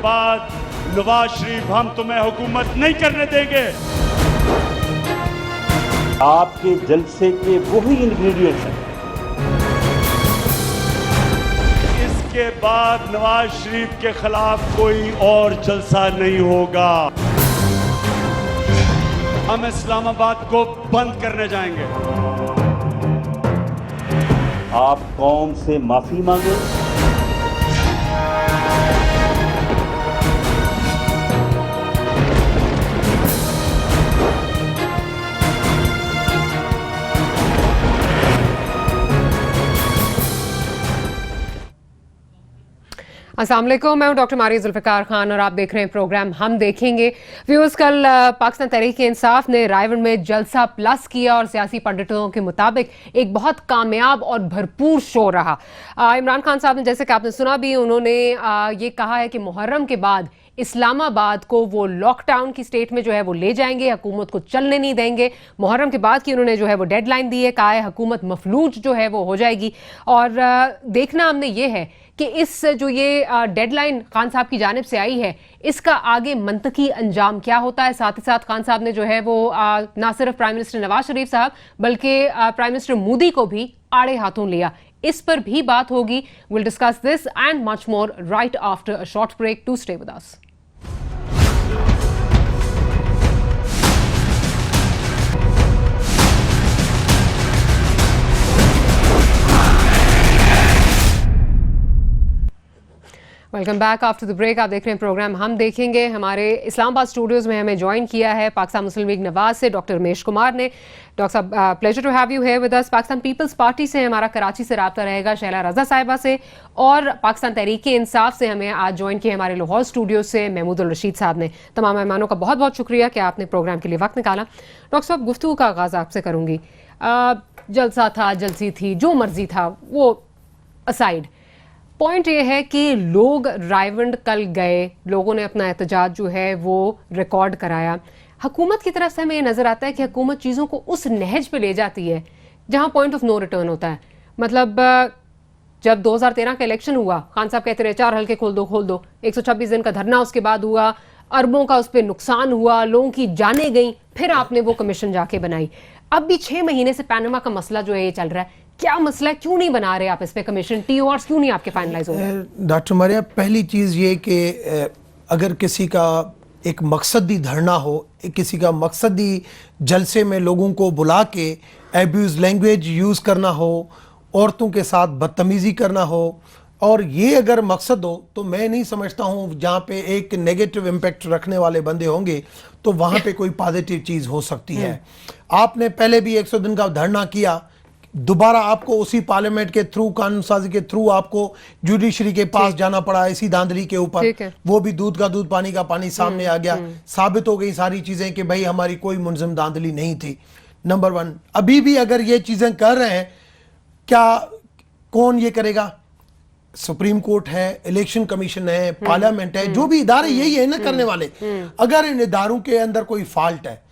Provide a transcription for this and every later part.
बाद नवाज शरीफ हम तुम्हें हुकूमत नहीं करने देंगे। आपके जलसे के वही इंग्रेडिएंट्स हैं। इसके बाद नवाज शरीफ के खिलाफ कोई और जलसा नहीं होगा। हम इस्लामाबाद को बंद करने जाएंगे। आप कौम से माफी मांगे। अस्सलाम वालेकुम, मैं हूं डॉक्टर मारिया जुल्फिकार खान और आप देख रहे हैं प्रोग्राम हम देखेंगे। व्यूअर्स, कल पाकिस्तान तहरीक इंसाफ ने रायवंड में जलसा प्लस किया और सियासी पंडितों के मुताबिक एक बहुत कामयाब और भरपूर शो रहा। इमरान खान साहब ने, जैसे कि आपने सुना भी, उन्होंने ये कहा है कि मुहर्रम के बाद इस्लामाबाद को वो लॉकडाउन की स्टेट में जो है वो ले जाएंगे, हुकूमत को चलने नहीं देंगे। मुहर्रम के बाद की उन्होंने जो है वो डेडलाइन दी है, कहा है हुकूमत मफलूज जो है वो हो जाएगी। और देखना हमने ये है कि इस जो ये डेडलाइन खान साहब की जानिब से आई है, इसका आगे मंतकी अंजाम क्या होता है। साथ ही साथ खान साहब ने जो है वो ना सिर्फ प्राइम मिनिस्टर नवाज शरीफ साहब बल्कि प्राइम मिनिस्टर मोदी को भी आड़े हाथों लिया, इस पर भी बात होगी। Will discuss this and much more right after a short break. To stay with us. Welcome back after the break. आप देख रहे हैं प्रोग्राम हम देखेंगे। हमारे इस्लामाबाद स्टूडियोज में हमें ज्वाइन किया है पाकिस्तान मुस्लिम लीग नवाज से डॉक्टर रमेश कुमार ने। डॉक्टर साहब, pleasure to have you here with us. Pakistan Peoples Party से हमारा कराची से रब्ता रहेगा शैला रजा साहिबा से, और पाकिस्तान तहरीक इंसाफ से हमें आज ज्वाइन किया हमारे लाहौर स्टूडियो से महमूद रशीद साहब ने। तमाम मेहमानों का बहुत बहुत शुक्रिया कि आपने प्रोग्राम के लिए वक्त निकाला। डॉक्टर साहब, गुफ्तगू का आगाज़ आपसे करूँगी। जलसा था, जलसी थी, जो मर्जी था वो असाइड, पॉइंट ये है कि लोग रायवंड कल गए, लोगों ने अपना एहतजाज जो है वो रिकॉर्ड कराया। हुकूमत की तरफ से हमें ये नज़र आता है कि हुकूमत चीज़ों को उस नहज पे ले जाती है जहां पॉइंट ऑफ नो रिटर्न होता है। मतलब जब 2013 का इलेक्शन हुआ, खान साहब कहते रहे 4 हल्के खोल दो, 126 दिन का धरना उसके बाद हुआ, अरबों का उस पर नुकसान हुआ, लोगों की जानें गई, फिर आपने वो कमीशन जाके बनाई। अब भी 6 महीने से पैनामा का मसला जो है ये चल रहा है। क्या मसला है, क्यों नहीं बना रहे आप इस पे कमीशन? TORs क्यों नहीं आपके फाइनलाइज हो रहे? डॉक्टर मारिया, पहली चीज़ ये कि अगर किसी का एक मकसदी धरना हो, किसी का मकसदी जलसे में लोगों को बुला के एब्यूज़ लैंग्वेज यूज़ करना हो, औरतों के साथ बदतमीज़ी करना हो, और ये अगर मकसद हो तो मैं नहीं समझता हूँ जहाँ पे एक नेगेटिव इम्पैक्ट रखने वाले बंदे होंगे तो वहाँ पे कोई पॉजिटिव चीज़ हो सकती है। आपने पहले भी 100 दिन का धरना किया, दोबारा आपको उसी पार्लियामेंट के थ्रू, कानून साजी के थ्रू आपको जुडिशरी के पास जाना पड़ा इसी धांधली के ऊपर। वो भी दूध का दूध पानी का पानी सामने आ गया, साबित हो गई सारी चीजें कि भाई हमारी कोई मुनज़िम धांधली नहीं थी। नंबर 1, अभी भी अगर ये चीजें कर रहे हैं, क्या कौन ये करेगा? सुप्रीम कोर्ट है, इलेक्शन कमीशन है, पार्लियामेंट है, जो भी इदारे यही है ना करने वाले। अगर इन इदारों के अंदर कोई फॉल्ट है,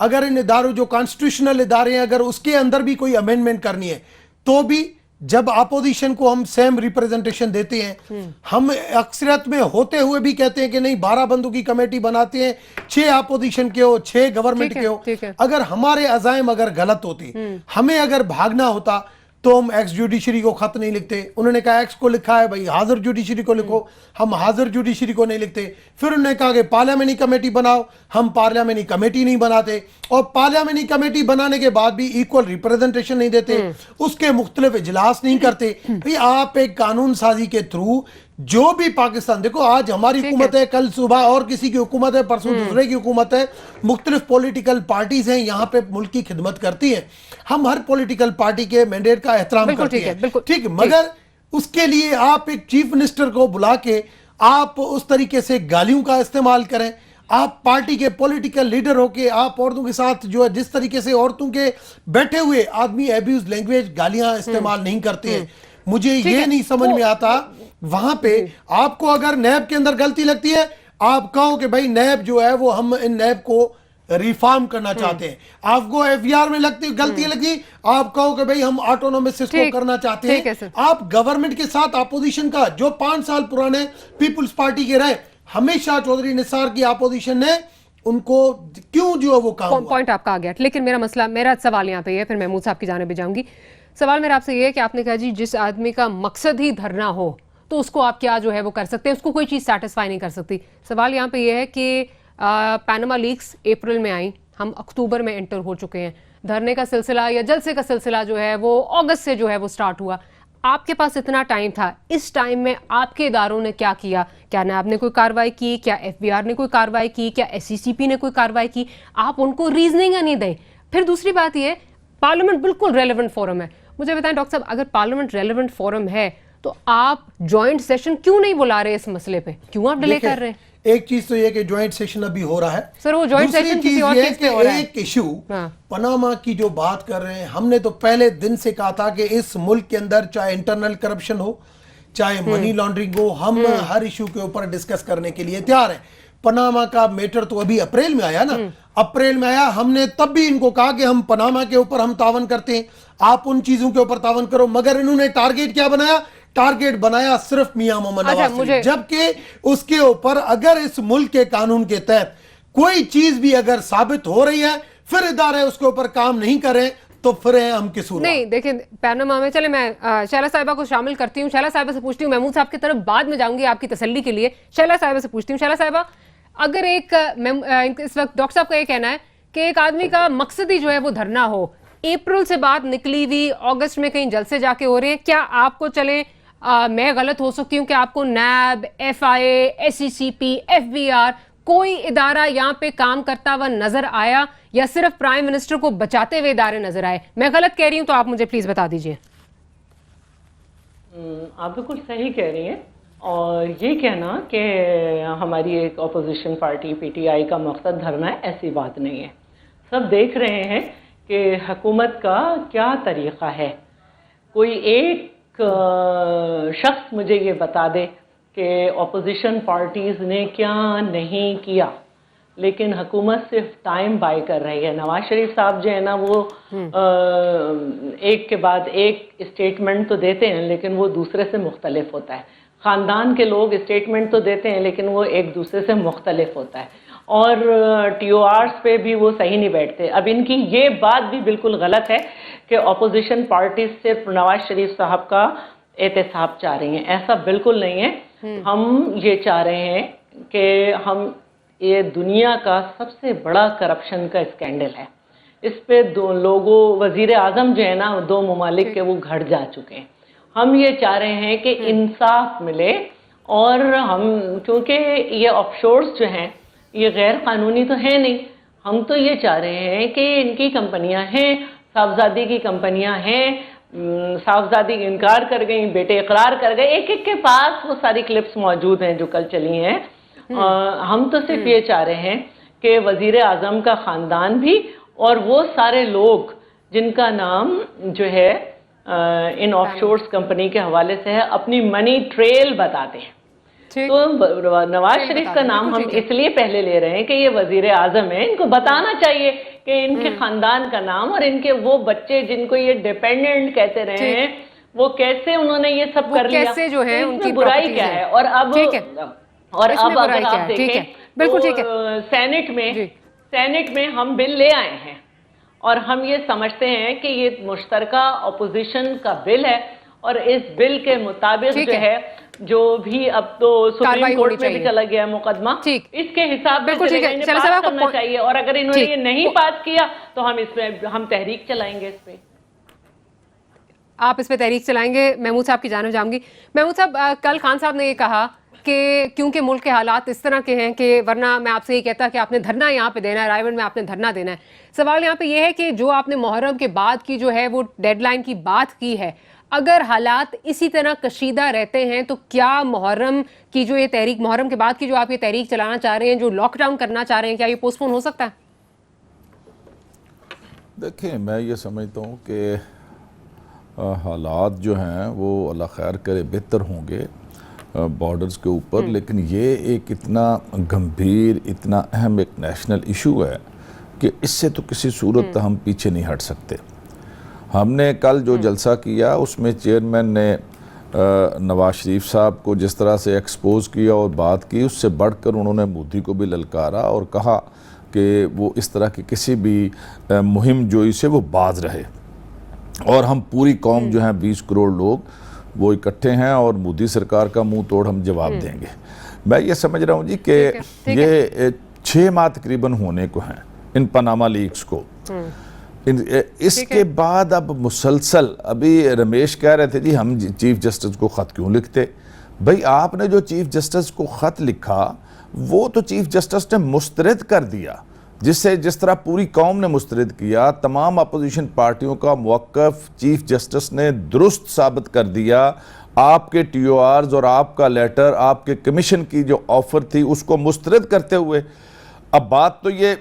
अगर इन इदारों जो कॉन्स्टिट्यूशनल इदारे हैं, अगर उसके अंदर भी कोई अमेंडमेंट करनी है, तो भी जब अपोजिशन को हम सेम रिप्रेजेंटेशन देते हैं, हम अक्सरियत में होते हुए भी कहते हैं कि नहीं 12 बंदों की कमेटी बनाते हैं, 6 अपोजिशन के हो, 6 गवर्नमेंट के हो। अगर हमारे अज़ाइम अगर गलत होती, हमें अगर भागना होता, तो हम एक्स जुडिशरी को खत नहीं लिखते। उन्होंने कहा एक्स को लिखा है, भाई हाजिर जुडिशरी को लिखो, हम हाजिर जुडिशरी को नहीं लिखते। फिर उन्होंने कहा कि पार्लियामेंट्री कमेटी बनाओ, हम पार्लियामेंट्री कमेटी नहीं बनाते, और पार्लियामेंट्री कमेटी बनाने के बाद भी इक्वल रिप्रेजेंटेशन नहीं देते, उसके मुख्तलिफ इजलास नहीं करते। भाई आप एक कानून साजी के थ्रू जो भी पाकिस्तान, देखो आज हमारी हुकूमत है, कल सुबह और किसी की हुकूमत है, परसों दूसरे की हुकूमत है, मुख्तलिफ पॉलिटिकल पार्टीज हैं यहाँ पे मुल्क की खिदमत करती हैं। हम हर पॉलिटिकल पार्टी के मैंडेट का एहतराम करते हैं, ठीक, मगर उसके लिए आप एक चीफ मिनिस्टर को बुला के आप उस तरीके से गालियों का इस्तेमाल करें। आप पार्टी के पॉलिटिकल लीडर होके आप औरतों के साथ जो है जिस तरीके से औरतों के बैठे हुए आदमी एब्यूज लैंग्वेज, गालियां इस्तेमाल नहीं करते हैं, मुझे ये नहीं समझ में आता। वहां पे आपको अगर नैब के अंदर गलती लगती है, आप कहो कि भाई नैब जो है वो हम इन नैब को रिफॉर्म करना चाहते हैं। आपको एफबीआर में गलती लगी, आप कहो कि भाई हम ऑटोनोमस सिस्टम करना चाहते हैं। आप गवर्नमेंट के साथ अपोजिशन का जो 5 साल पुराने पीपुल्स पार्टी के रहे, हमेशा चौधरी निसार की अपोजिशन ने उनको क्यों जो है वो काम हुआ? पॉइंट आपका आ गया, लेकिन मेरा सवाल यहाँ पे है, फिर महमूद साहब की जाने पे जाऊंगी। सवाल मेरा आपसे ये है कि आपने कहा जी जिस आदमी का मकसद ही धरना हो तो उसको आप क्या जो है वो कर सकते हैं, उसको कोई चीज़ सेटिस्फाई नहीं कर सकती। सवाल यहाँ पे ये है कि पैनामा लीक्स अप्रैल में आई, हम अक्टूबर में एंटर हो चुके हैं, धरने का सिलसिला या जलसे का सिलसिला जो है वो अगस्त से जो है वो स्टार्ट हुआ। आपके पास इतना टाइम था, इस टाइम में आपके इदारों ने क्या किया? क्या नैब ने कोई कार्रवाई की? क्या एफबीआर ने कोई कार्रवाई की? क्या एससीसीपी ने कोई कार्रवाई की? आप उनको रीजनिंग नहीं दें। फिर दूसरी बात ये, पार्लियामेंट बिल्कुल रेलेवेंट फोरम है। मुझे बताएं डॉक्टर साहब, अगर पार्लियामेंट रेलेवेंट फोरम है तो आप जॉइंट सेशन क्यों नहीं बुला रहे इस मसले पे? क्यों आप डिले कर रहे हैं? एक चीज तो ये कि ज्वाइंट सेशन अभी हो रहा है सर, वो ज्वाइंट सेशन किसी और केस पे हो रहा है। एक इशू हाँ। पनामा की जो बात कर रहे हैं, हमने तो पहले दिन से कहा था कि इस मुल्क के अंदर चाहे इंटरनल करप्शन हो, चाहे मनी लॉन्ड्रिंग हो, हम हर इशू के ऊपर डिस्कस करने के लिए तैयार हैं। पनामा का मैटर तो अभी अप्रैल में आया ना, अप्रैल में आया, हमने तब भी इनको कहा कि हम पनामा के ऊपर हम तावन करते हैं, आप उन चीजों के ऊपर तावन करो, मगर इन्होंने टारगेट क्या बनाया? टारगेट बनाया सिर्फ मियां मोहम्मद नवाज शरीफ। जबकि उसके ऊपर अगर इस मुल्क के कानून के तहत कोई चीज भी अगर साबित हो रही है, फिर इदारे उसके ऊपर काम नहीं करें तो फिर हम किसूर नहीं। देखिए पैनामा में, चले मैं शैला साहिबा को शामिल करती हूँ, शैला साहिबा से पूछती हूँ, महमूद साहब की तरफ बाद में जाऊंगी आपकी तसल्ली के लिए। शैला साहिबा से पूछती हूँ, शैला साहिबा, अगर इस वक्त डॉक्टर साहब का ये कहना है कि एक आदमी का मकसद ही जो है वो धरना हो, अप्रैल से बात निकली हुई, अगस्त में कहीं जलसे जाके हो रहे हैं, क्या आपको चले मैं गलत हो सकती हूँ कि आपको नैब, एफआईए, एससीसीपी, एफबीआर कोई इदारा यहाँ पे काम करता हुआ नजर आया या सिर्फ प्राइम मिनिस्टर को बचाते हुए इदारे नजर आए? मैं गलत कह रही हूँ तो आप मुझे प्लीज बता दीजिए। आप बिल्कुल सही कह रही हैं, और ये कहना कि हमारी एक अपोजिशन पार्टी पीटीआई का मकसद धरना है, ऐसी बात नहीं है। सब देख रहे हैं कि हुकूमत का क्या तरीक़ा है। कोई एक शख्स मुझे ये बता दे कि अपोजिशन पार्टीज़ ने क्या नहीं किया, लेकिन हुकूमत सिर्फ टाइम बाय कर रही है। नवाज शरीफ साहब जो है ना, वो एक के बाद एक स्टेटमेंट तो देते हैं, लेकिन वो दूसरे से मुख्तलिफ होता है। ख़ानदान के लोग स्टेटमेंट तो देते हैं, लेकिन वो एक दूसरे से मुख्तलिफ होता है, और TORs पे भी वो सही नहीं बैठते। अब इनकी ये बात भी बिल्कुल गलत है कि अपोजिशन पार्टी सिर्फ नवाज शरीफ साहब का एहतसाब चाह रही हैं, ऐसा बिल्कुल नहीं है। हम ये चाह रहे हैं कि हम ये दुनिया का सबसे बड़ा करप्शन का स्कैंडल है, इस पे दो लोगों, वज़ीर आज़म जो है ना, दो ममालिक के वो घर जा चुके हैं। हम ये चाह रहे हैं कि इंसाफ मिले, और हम, क्योंकि ये ऑफशोर्स जो हैं ये गैर कानूनी तो है नहीं, हम तो ये चाह रहे हैं कि इनकी कंपनियां हैं, साहबजादी की कंपनियां हैं, साहबजादी इनकार कर गई, बेटे इकरार कर गए, एक एक के पास वो सारी क्लिप्स मौजूद हैं जो कल चली हैं। हम तो सिर्फ ये चाह रहे हैं कि वज़ीर आज़म का ख़ानदान भी और वो सारे लोग जिनका नाम जो है इन ऑफशोर्स कंपनी के हवाले से है, अपनी मनी ट्रेल बताते हैं। तो नवाज शरीफ का नाम हम इसलिए पहले ले रहे हैं कि ये वजीर आजम है, इनको बताना चाहिए कि इनके खानदान का नाम और इनके वो बच्चे जिनको ये डिपेंडेंट कहते रहे हैं, वो कैसे उन्होंने ये सब कर लिया, कैसे जो है तो उनकी बुराई क्या है। और अब अगर आप देखें बिल्कुल ठीक है, सेनेट में हम बिल ले आए हैं, और हम ये समझते हैं कि ये मुश्तरका अपोजिशन का बिल है, और इस बिल के मुताबिक जो है, जो भी अब तो सुप्रीम कोर्ट में भी चला गया मुकदमा, इसके हिसाब से पास करना चाहिए। और अगर इन्होंने ये नहीं पास किया तो हम इसमें हम तहरीक चलाएंगे। इस पे आप इस पे तहरीक चलाएंगे। महमूद साहब की जानिब जाऊंगी। महमूद साहब, कल खान साहब ने ये कहा कि क्योंकि मुल्क के हालात इस तरह के हैं कि वरना मैं आपसे ये कहता कि आपने धरना यहाँ पे देना है, रायगढ़ में आपने धरना देना है। सवाल यहाँ पे ये है कि जो आपने मुहर्रम के बाद की जो है वो डेडलाइन की बात की है, अगर हालात इसी तरह कशीदा रहते हैं तो क्या मुहर्रम की जो ये तहरीक, मुहर्रम के बाद की जो आप ये तहरीक चलाना चाह रहे हैं, जो लॉकडाउन करना चाह रहे हैं, क्या ये पोस्टपोन हो सकता है? देखिए, मैं ये समझता हूँ कि हालात जो हैं वो अल्लाह खैर करे बेहतर होंगे बॉर्डर्स के ऊपर, लेकिन ये एक इतना गंभीर, इतना अहम एक नेशनल इशू है कि इससे तो किसी सूरत हम पीछे नहीं हट सकते। हमने कल जो जलसा किया उसमें चेयरमैन ने नवाज शरीफ साहब को जिस तरह से एक्सपोज किया और बात की, उससे बढ़कर उन्होंने मोदी को भी ललकारा और कहा कि वो इस तरह की किसी भी मुहिम जोई से वो बाज रहे, और हम पूरी कौम जो है 20 करोड़ लोग वो इकट्ठे हैं और मोदी सरकार का मुंह तोड़ हम जवाब देंगे। मैं ये समझ रहा हूँ जी कि ये 6 माह तकरीबन होने को हैं इन पनामा लीक्स को। इसके बाद अब मुसलसल, अभी रमेश कह रहे थे जी हम चीफ जस्टिस को ख़त क्यों लिखते। भाई आपने जो चीफ जस्टिस को ख़त लिखा वो तो चीफ जस्टिस ने मुस्तरद कर दिया, जिससे जिस तरह पूरी कौम ने मुस्तरद किया, तमाम अपोजिशन पार्टियों का मौक़िफ़ चीफ जस्टिस ने दुरुस्त साबित कर दिया। आपके TORs और आपका लेटर, आपके कमीशन की जो ऑफ़र थी उसको मुस्तरद करते हुए, अब बात तो ये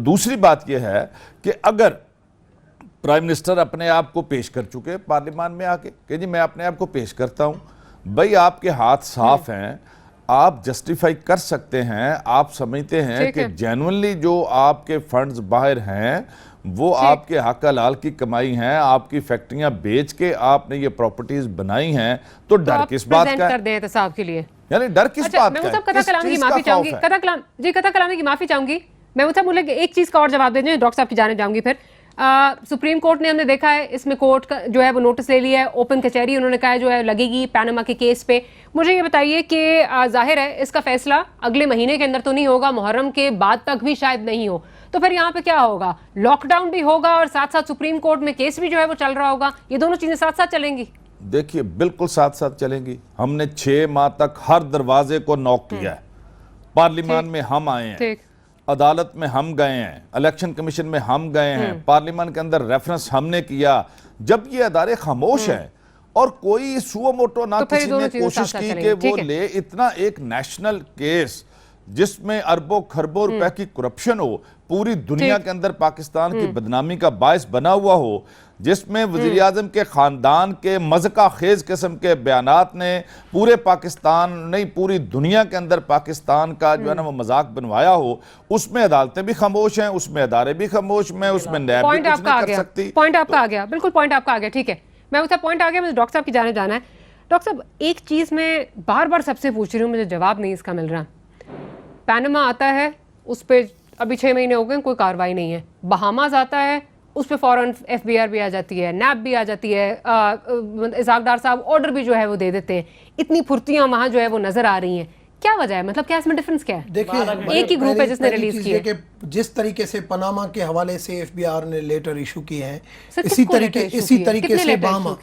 दूसरी बात ये है कि अगर प्राइम मिनिस्टर अपने आप को पेश कर चुके पार्लियामान में आके कि जी मैं अपने आप को पेश करता हूँ, भाई आपके हाथ साफ हैं, आप जस्टिफाई कर सकते हैं, आप समझते हैं कि जेन्युइनली जो आपके फंड्स बाहर हैं वो आपके हक हलाल की कमाई हैं, आपकी फैक्ट्रियां बेच के आपने ये प्रॉपर्टीज बनाई हैं, तो डर किस बात का कर दें एहतसाब के लिए, यानी डर किस बात का है? कथा कलामी की माफी चाहूंगी, कथा कलामी की माफी चाहूंगी। मैं मुझे बोले एक चीज का और जवाब दे दें, डॉक्टर साहब की जाने जाऊंगी फिर। सुप्रीम कोर्ट ने हमने देखा है इसमें कोर्ट का जो है वो नोटिस ले लिया है, ओपन कचहरी उन्होंने कहा है जो है लगेगी पैनामा के केस पे। मुझे ये बताइए कि जाहिर है इसका फैसला अगले महीने के अंदर तो नहीं होगा, मुहर्रम के बाद तक भी शायद नहीं हो, तो फिर यहाँ पे क्या होगा? लॉकडाउन भी होगा और साथ साथ सुप्रीम कोर्ट में केस भी जो है वो चल रहा होगा, ये दोनों चीजें साथ साथ चलेंगी? देखिए बिल्कुल साथ साथ चलेंगी। हमने 6 माह तक हर दरवाजे को नॉक किया है, पार्लियामान में हम आए हैं, अदालत में हम गए हैं, इलेक्शन कमीशन में हम गए हैं, पार्लियामान के अंदर रेफरेंस हमने किया। जब ये अदारे खामोश हैं और कोई सुओ मोटो ना किसी ने कोशिश की कि वो ले इतना एक नेशनल केस जिसमें अरबों खरबों रुपए की करप्शन हो, पूरी दुनिया के अंदर पाकिस्तान की बदनामी का बायस बना हुआ हो, जिसमें वज़ीर आज़म के ख़ानदान के मज़का खेज किस्म के बयानात ने पूरे पाकिस्तान नहीं पूरी दुनिया के अंदर पाकिस्तान का जो है ना वो मजाक बनवाया हो, उसमें अदालतें भी खामोश हैं, उसमें अदारे भी खामोश हैं, उसमें नैब भी कुछ नहीं कर सकती। पॉइंट आपका आ गया, बिल्कुल पॉइंट आपका आ गया, ठीक है। मैं उसका पॉइंट आ गया, मुझे डॉक्टर साहब की जाने जाना है। डॉक्टर साहब एक चीज़ मैं बार बार सबसे पूछ रही हूँ, मुझे जवाब नहीं इसका मिल रहा। पैनामा आता है, उस पर अभी 6 महीने हो गए कोई कार्रवाई नहीं है। बहामास आता है, उस पर फौरन FBR भी आ जाती है, नैब भी आ जाती है, इसाक डार साहब ऑर्डर भी जो है वो दे देते हैं। इतनी फुर्तियां वहां जो है वो नजर आ रही हैं, क्या वजह है? मतलब क्या इसमें डिफरेंस क्या है? देखिए एक ही ग्रुप है जिसने रिलीज किया कि जिस तरीके से पनामा के हवाले से FBR ने लेटर इशू किए हैं, इसी तरीके से बहामा,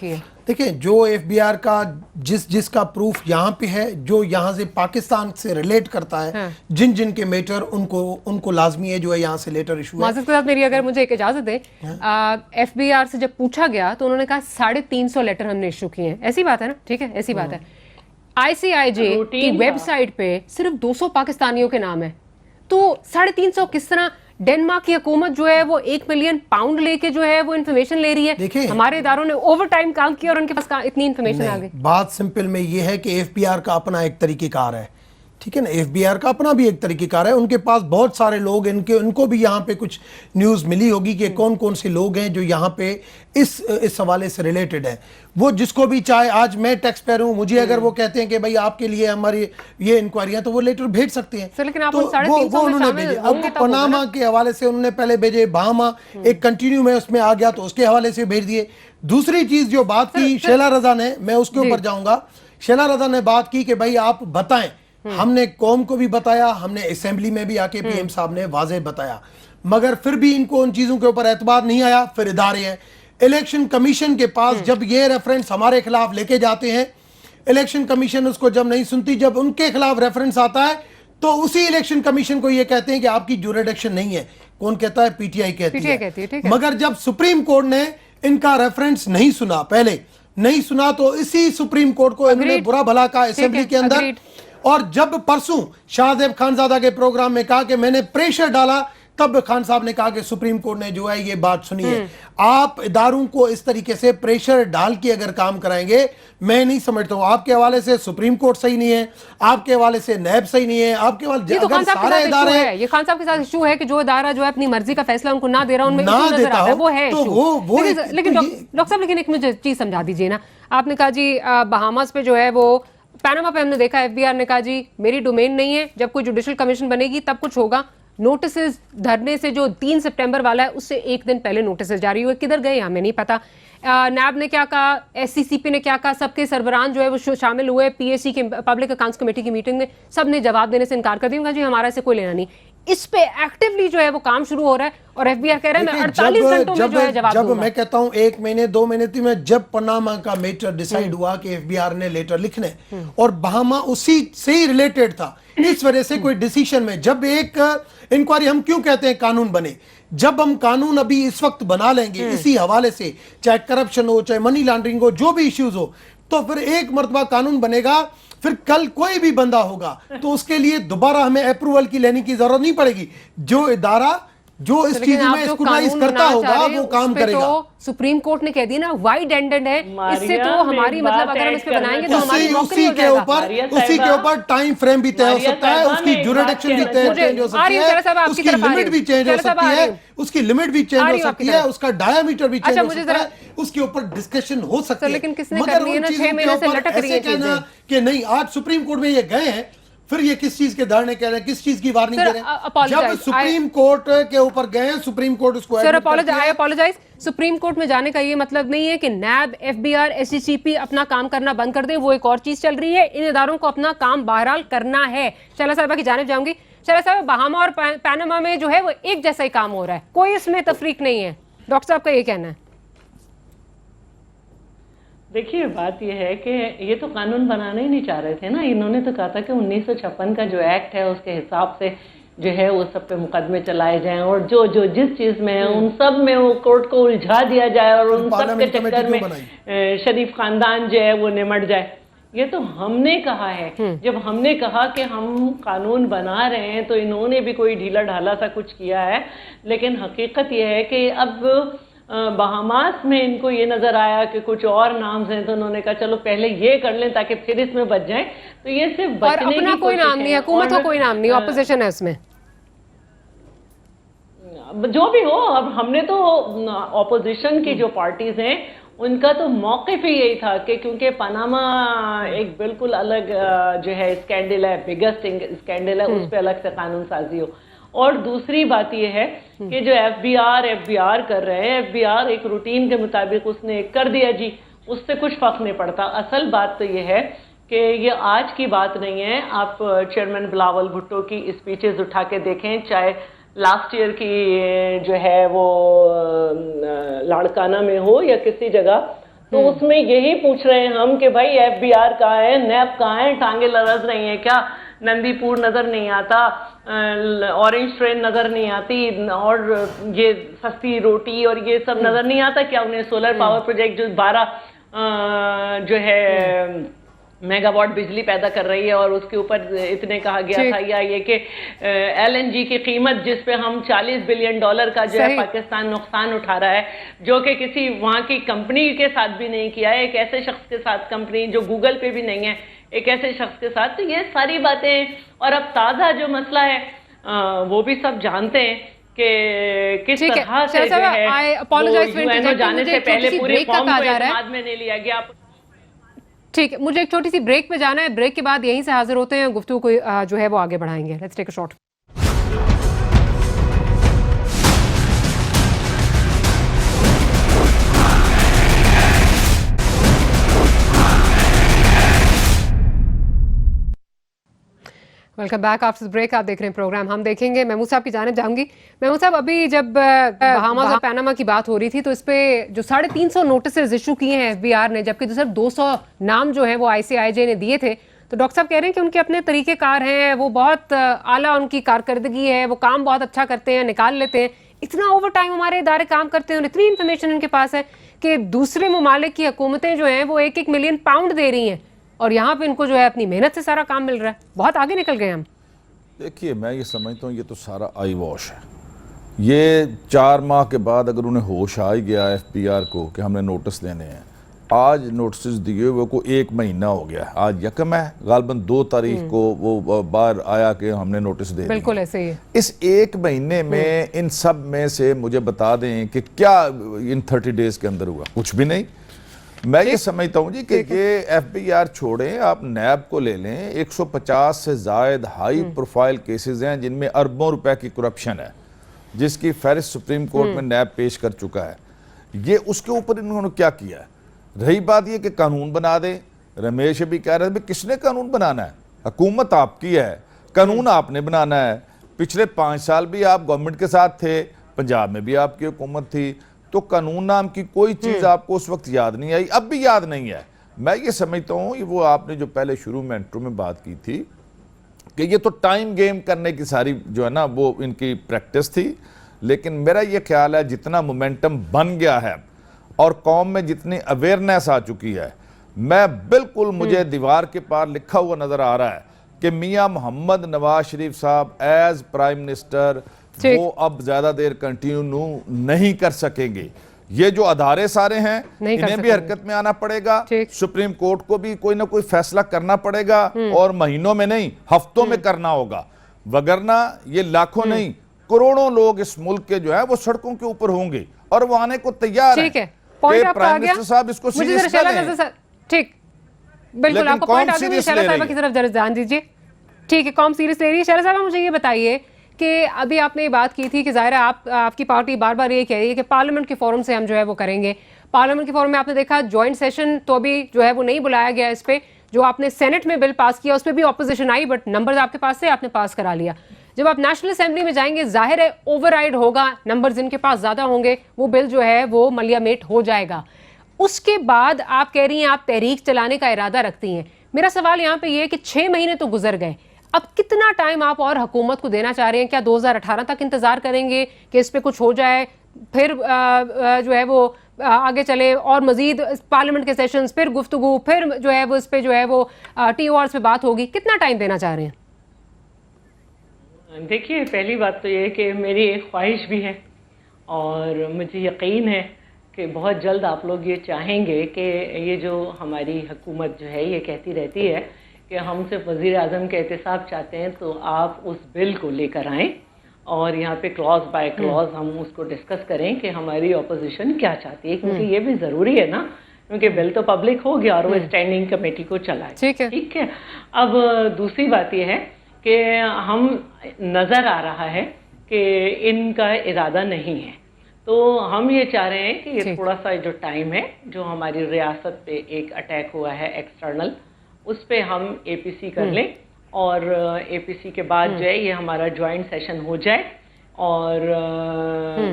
देखिए जो FBR का जिसका प्रूफ यहाँ पे है, जो यहाँ से पाकिस्तान से रिलेट करता है, जिन के मेटर उनको लाजमी है जो है यहाँ से लेटर इशू है। माज़रत के साथ मेरी अगर मुझे एक इजाजत दे, FBR से जब पूछा गया तो उन्होंने कहा 350 लेटर हमने इशू किए हैं। ऐसी बात है ना? ठीक है, ऐसी बात है। ICIJ की वेबसाइट पे सिर्फ 200 पाकिस्तानियों के नाम है, तो 350 किस तरह? डेनमार्क की हुकूमत जो है वो 1 मिलियन पाउंड लेके जो है वो इन्फॉर्मेशन ले रही है। हमारे इदारों ने ओवर टाइम काम किया और उनके पास इतनी इन्फॉर्मेशन आ गई। बात सिंपल में ये है कि FBR का अपना एक तरीकेकार है, ठीक है ना? FBR का अपना भी एक तरीकेकार है, उनके पास बहुत सारे लोग, उनको भी यहाँ पे कुछ न्यूज़ मिली होगी कि कौन कौन से लोग हैं जो यहाँ पे इस हवाले से रिलेटेड है। वो जिसको भी चाहे, आज मैं टैक्स पेयर हूँ, मुझे अगर वो कहते हैं कि भाई आपके लिए हमारी ये इंक्वायरियां, तो वो लेटर भेज सकते हैं। लेकिन आप तो वो उन्होंने भेजे। अब पनामा के हवाले से उन्होंने पहले भेजे, बहामा एक कंटिन्यू में उसमें आ गया तो उसके हवाले से भेज दिए। दूसरी चीज जो बात की शैला रजा ने, मैं उसके ऊपर जाऊंगा। शैला रजा ने बात की कि भाई आप बताएं, हमने कौम को भी बताया, हमने असेंबली में भी आके PM साहब ने वाज़ेह बताया, मगर फिर भी इनको उन चीजों के ऊपर एतबार नहीं आया। फिर इदारे हैं इलेक्शन कमीशन के पास, जब ये रेफरेंस हमारे खिलाफ लेके जाते हैं, इलेक्शन कमीशन उसको जब नहीं सुनती, जब उनके खिलाफ रेफरेंस आता है तो उसी इलेक्शन कमीशन को ये कहते हैं कि आपकी ज्यूरिडिक्शन नहीं है। कौन कहता है? PTI कहती है। मगर जब सुप्रीम कोर्ट ने इनका रेफरेंस नहीं सुना, पहले नहीं सुना, तो इसी सुप्रीम कोर्ट को इन्होंने बुरा भला कहा असेंबली के अंदर। और जब परसों शाहजेब खानजादा के प्रोग्राम में कहा कि मैंने प्रेशर डाला तब खान साहब ने कहा कि सुप्रीम कोर्ट ने जो है ये बात सुनी है। आप इदारों को इस तरीके से प्रेशर डाल के अगर काम कराएंगे, मैं नहीं समझता हूं। आपके हवाले से सुप्रीम कोर्ट सही नहीं है, आपके हवाले से नैब सही नहीं है, आपके हवाले ये तो खान साहब के साथ इशू है, ये खान साहब के साथ इशू है कि जो इदारा जो है अपनी मर्जी का फैसला उनको ना दे रहा, उनमें इशू नजर आता है, वो है तो इशू। लेकिन डॉक्टर साहब, लेकिन एक मुझे चीज समझा दीजिए ना, आपने कहा जी बहामास पे जो है वो, पैनामा पे हमने देखा एफबीआर ने कहा जी मेरी डोमेन नहीं है, जब कोई जुडिशियल कमीशन बनेगी तब कुछ होगा। नोटिसेस धरने से जो 3 सितंबर वाला है उससे एक दिन पहले नोटिसेस जारी हुए, किधर गए हमें नहीं पता। नैब ने क्या कहा, एससीसीपी ने क्या कहा, सबके सरबराहान जो है वो शामिल हुए पीएससी के पब्लिक अकाउंट्स कमेटी की मीटिंग में, सब ने जवाब देने से इनकार कर दिया जी हमारा से कोई लेना नहीं। इस पे एक्टिवली जो है वो काम शुरू हो रहा है और एफबीआर कह रहा है मैं 48 घंटों में जो है जवाब दूंगा। मैं कहता हूं 1 महीने 2 महीने 3 महीने, जब पनामा का मैटर डिसाइड हुआ कि एफबीआर ने लेटर लिखने और बहामा उसी से ही रिलेटेड था, इस वजह से कोई डिसीजन में, जब एक इंक्वायरी, हम क्यों कहते हैं कानून बने, जब हम कानून अभी इस वक्त बना लेंगे इसी हवाले से, चाहे करप्शन हो चाहे मनी लॉन्ड्रिंग हो, जो भी इश्यूज हो, तो फिर एक मर्तबा कानून बनेगा, फिर कल कोई भी बंदा होगा तो उसके लिए दोबारा हमें अप्रूवल की लेने की जरूरत नहीं पड़ेगी। जो इदारा जो इस चीज में स्क्रूटाइज करता होगा वो काम करेगा। तो सुप्रीम कोर्ट ने कह दिया ना वाइड एंडेड है, इससे तो हमारी मतलब अगर हम इस पे बनाएंगे तो हमारी नौकरी हो जाएगा। उसी के ऊपर टाइम फ्रेम भी तय हो सकता है, उसकी ज्यूरिडिक्शन भी चेंज हो सकती है, उसकी लिमिट भी चेंज हो सकती है, उसकी लिमिट भी चेंज हो सकती है, उसका डायमीटर भी चेंज हो सकता है, उसके ऊपर डिस्कशन हो सकता है। लेकिन किसने करनी है ना, 6 महीने से लटक रही है चीजें कि नहीं आज सुप्रीम कोर्ट में ये गए हैं, फिर ये किस चीज के धरने कह रहे हैं, किस चीज की वार्निंग दे रहे हैं? जब सुप्रीम कोर्ट के ऊपर गए, सुप्रीम कोर्ट उसको आई अपोलोजाइज, सुप्रीम कोर्ट में जाने का ये मतलब नहीं है कि नैब, एफबीआर, एससीसीपी अपना काम करना बंद कर दे, वो एक और चीज चल रही है। इन इदारों को अपना काम बहरहाल करना है। शैला साहिबा की जानिब जाऊंगी। शैला साहिबा, बहामा और पैनामा में जो है वो एक जैसा ही काम हो रहा है, कोई इसमें तफरीक नहीं है, डॉक्टर साहब का ये कहना है। देखिए बात यह है कि ये तो कानून बनाना ही नहीं चाह रहे थे ना, इन्होंने तो कहा था कि 1956 का जो एक्ट है उसके हिसाब से जो है वो सब पे मुकदमे चलाए जाएं और जो जो जिस चीज़ में है उन सब में वो कोर्ट को उलझा दिया जाए और उन सब के चक्कर में शरीफ खानदान जो है वो निमट जाए। ये तो हमने कहा है, जब हमने कहा कि हम कानून बना रहे हैं तो इन्होंने भी कोई ढीला ढाला सा कुछ किया है, लेकिन हकीकत यह है कि अब बहामास में इनको ये नजर आया कि कुछ और नाम हैं, तो उन्होंने कहा चलो पहले ये कर लें ताकि फिर इसमें बच जाएं। तो ये सिर्फ बचने अपना कोई नाम नहीं है, हुकूमत का कोई नाम नहीं, ऑपोजिशन है उसमें, जो भी हो। अब हमने तो ऑपोजिशन की जो पार्टीज हैं उनका तो मौक़िफ़ ही यही था कि क्योंकि पनामा एक बिल्कुल अलग जो है स्कैंडल है, बिगेस्ट स्कैंडल है, उस पर अलग से कानून साजी हो। और दूसरी बात यह है कि जो एफबीआर कर रहे हैं, एफबीआर एक रूटीन के मुताबिक उसने कर दिया जी, उससे कुछ फर्क नहीं पड़ता। असल बात तो यह है कि ये आज की बात नहीं है। आप चेयरमैन बिलावल भुट्टो की स्पीचेस उठा के देखें, चाहे लास्ट ईयर की जो है वो लाड़काना में हो या किसी जगह, तो उसमें यही पूछ रहे हैं हम कि भाई एफबीआर कहाँ है, नैब कहाँ है, टांगे लरज रही हैं क्या, नंदीपुर नज़र नहीं आता, ऑरेंज ट्रेन नज़र नहीं आती, और ये सस्ती रोटी और ये सब नज़र नहीं आता क्या उन्हें? सोलर पावर प्रोजेक्ट जो 12 जो है मेगावाट बिजली पैदा कर रही है और उसके ऊपर इतने कहा गया था, या ये कि LNG की कीमत जिस पे हम $40 बिलियन का जो है पाकिस्तान नुकसान उठा रहा है, जो कि किसी वहाँ की कंपनी के साथ भी नहीं किया है, एक ऐसे शख्स के साथ, कंपनी जो गूगल पे भी नहीं है, एक ऐसे शख्स के साथ। तो ये सारी बातें, और अब ताज़ा जो मसला है वो भी सब जानते हैं कि किस तरह से जो है वो जाने से पहले पूरे फॉर्म को इत्मीनान में नहीं लिया गया। ठीक है, मुझे एक छोटी सी ब्रेक पे जाना है, ब्रेक के बाद यहीं से हाजिर होते हैं, गुफ्तगू को जो है वो आगे बढ़ाएंगे। Let's take a shot. Welcome back after the break. आप देख रहे हैं प्रोग्राम हम देखेंगे। महमूद साहब की जानिब जाऊंगी। महमूद साहब, अभी जब बहामास और पैनामा की बात हो रही थी तो इस पे जो 350 नोटिसेस इशू किए हैं एफबीआर ने, जबकि सिर्फ 200 नाम जो है वो ICIJ ने दिए थे, तो डॉक्टर साहब कह रहे हैं कि उनके अपने तरीक़ेकार हैं, वो बहुत आला उनकी कारकर्दगी है, वो काम बहुत अच्छा करते हैं, निकाल लेते हैं। इतना ओवर टाइम हमारे इदारे काम करते हैं और इतनी इन्फॉर्मेशन उनके पास है कि दूसरे ममालिक की हुकूमतें जो हैं वो 1-1 मिलियन पाउंड दे रही हैं और यहाँ पे इनको जो है अपनी मेहनत से सारा काम मिल रहा है। बहुत आगे निकल गए हम। देखिए, मैं ये समझता हूँ ये तो सारा आई वॉश है। ये 4 माह के बाद अगर उन्हें होश आ ही गया FPR को कि हमने नोटिस देने हैं, आज नोटिस दिए हुए को 1 महीना हो गया, आज यकम है, गालबन 2 तारीख को वो बाहर आया कि हमने नोटिस दे बिल्कुल ऐसे ही। इस 1 महीने में इन सब में से मुझे बता दें कि क्या इन 30 डेज के अंदर हुआ? कुछ भी नहीं। मैं ये समझता हूँ जी कि ये FBR छोड़ें, आप नैब को ले लें। 150 से जायद हाई प्रोफाइल केसेस हैं जिनमें अरबों रुपए की करप्शन है, जिसकी फहरिस्त सुप्रीम कोर्ट में नैब पेश कर चुका है। ये उसके ऊपर इन्होंने क्या किया है? रही बात ये कि कानून बना दे, रमेश भी कह रहे थे किसने कानून बनाना है? हुकूमत आपकी है, कानून आपने बनाना है। पिछले 5 साल भी आप गवर्नमेंट के साथ थे, पंजाब में भी आपकी हुकूमत थी, तो कानून नाम की कोई चीज़ आपको उस वक्त याद नहीं आई, अब भी याद नहीं है। मैं ये समझता हूँ वो आपने जो पहले शुरू में इंट्रो में बात की थी कि ये तो टाइम गेम करने की सारी जो है ना वो इनकी प्रैक्टिस थी, लेकिन मेरा ये ख्याल है जितना मोमेंटम बन गया है और कौम में जितनी अवेयरनेस आ चुकी है, मैं बिल्कुल मुझे दीवार के पार लिखा हुआ नजर आ रहा है कि मियां मोहम्मद नवाज शरीफ साहब एज प्राइम मिनिस्टर वो अब ज्यादा देर कंटिन्यू नहीं कर सकेंगे। ये जो अदारे सारे हैं इन्हें भी हरकत में आना पड़ेगा, सुप्रीम कोर्ट को भी कोई ना कोई फैसला करना पड़ेगा और महीनों में नहीं हफ्तों में करना होगा, वगरना ये लाखों नहीं करोड़ों लोग इस मुल्क के जो है वो सड़कों के ऊपर होंगे और वो आने को तैयार है। पॉइंट आपका आ गया। साहब इसको सीरियस लें। ठीक, बिल्कुल आपका पॉइंट आ गया। शैला साहिबा की तरफ जरा ध्यान दीजिए। ठीक है, कौन सीरियस ले रही है? शैला साहिबा मुझे ये बताइए कि अभी आपने ये बात की थी कि जाहिर है आपकी पार्टी बार बार ये कह रही है कि पार्लियामेंट के फोरम से हम जो है वो करेंगे। पार्लियामेंट के फोरम में आपने देखा जॉइंट सेशन तो अभी जो है वो नहीं बुलाया गया। इस पे जो आपने सेनेट में बिल पास किया उस पर भी ऑपोजिशन आई, बट नंबर्स आपके पास थे, आपने पास करा लिया। जब आप नेशनल असेंबली में जाएंगे जाहिर है ओवरराइड होगा, नंबर जिनके पास ज्यादा होंगे वो बिल जो है वो मलियामेट हो जाएगा। उसके बाद आप कह रही हैं आप तहरीक चलाने का इरादा रखती हैं। मेरा सवाल यहाँ पे ये है कि 6 महीने तो गुजर गए, अब कितना टाइम आप और हुकूमत को देना चाह रहे हैं? क्या 2018 तक इंतजार करेंगे कि इस पे कुछ हो जाए, फिर जो है वो आगे चले और मजीद पार्लियामेंट के सेशंस, फिर गुफ्तगू, फिर जो है वो इस पे जो है वो TORs पे बात होगी? कितना टाइम देना चाह रहे हैं? देखिए, पहली बात तो ये है कि मेरी एक ख्वाहिश भी है और मुझे यकीन है कि बहुत जल्द आप लोग ये चाहेंगे कि ये जो हमारी हुकूमत जो है ये कहती रहती है कि हम सिर्फ वज़ीर आज़म के एहतसाब चाहते हैं, तो आप उस बिल को लेकर आएँ और यहाँ पे क्लॉज बाय क्लॉज हम उसको डिस्कस करें कि हमारी अपोजिशन क्या चाहती है, क्योंकि ये भी ज़रूरी है ना, क्योंकि बिल तो पब्लिक हो गया और वो स्टैंडिंग कमेटी को चलाए। ठीक है। अब दूसरी बात ये है कि हम नज़र आ रहा है कि इनका इरादा नहीं है, तो हम ये चाह रहे हैं कि ये थोड़ा सा जो टाइम है जो हमारी रियासत पे एक अटैक हुआ है एक्सटर्नल, उस पे हम APC कर लें और APC के बाद जो है ये हमारा ज्वाइंट सेशन हो जाए और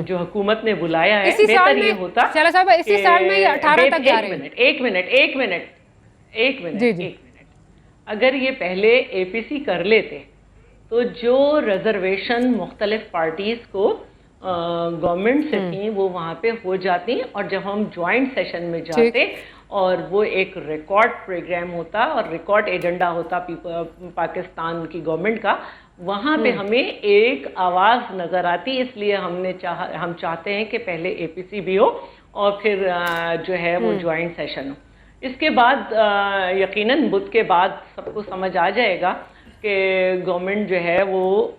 जो हुकूमत ने बुलाया है बेहतर ये होता। शैला साहिबा, इसी साल में 18 तक जा रहे हैं। एक मिनट, अगर ये पहले APC कर लेते तो जो रिजर्वेशन मुख्तलिफ पार्टीज को गवर्नमेंट से थी वो वहाँ पे हो जाती, और जब हम ज्वाइंट सेशन में जाते और वो एक रिकॉर्ड प्रोग्राम होता और रिकॉर्ड एजेंडा होता पाकिस्तान की गवर्नमेंट का, वहाँ पे हमें एक आवाज़ नज़र आती। इसलिए हम चाहते हैं कि पहले APC भी हो और फिर जो है वो ज्वाइंट सेशन हो। इसके बाद यकीनन बुध के बाद सबको समझ आ जाएगा कि गवर्नमेंट जो है वो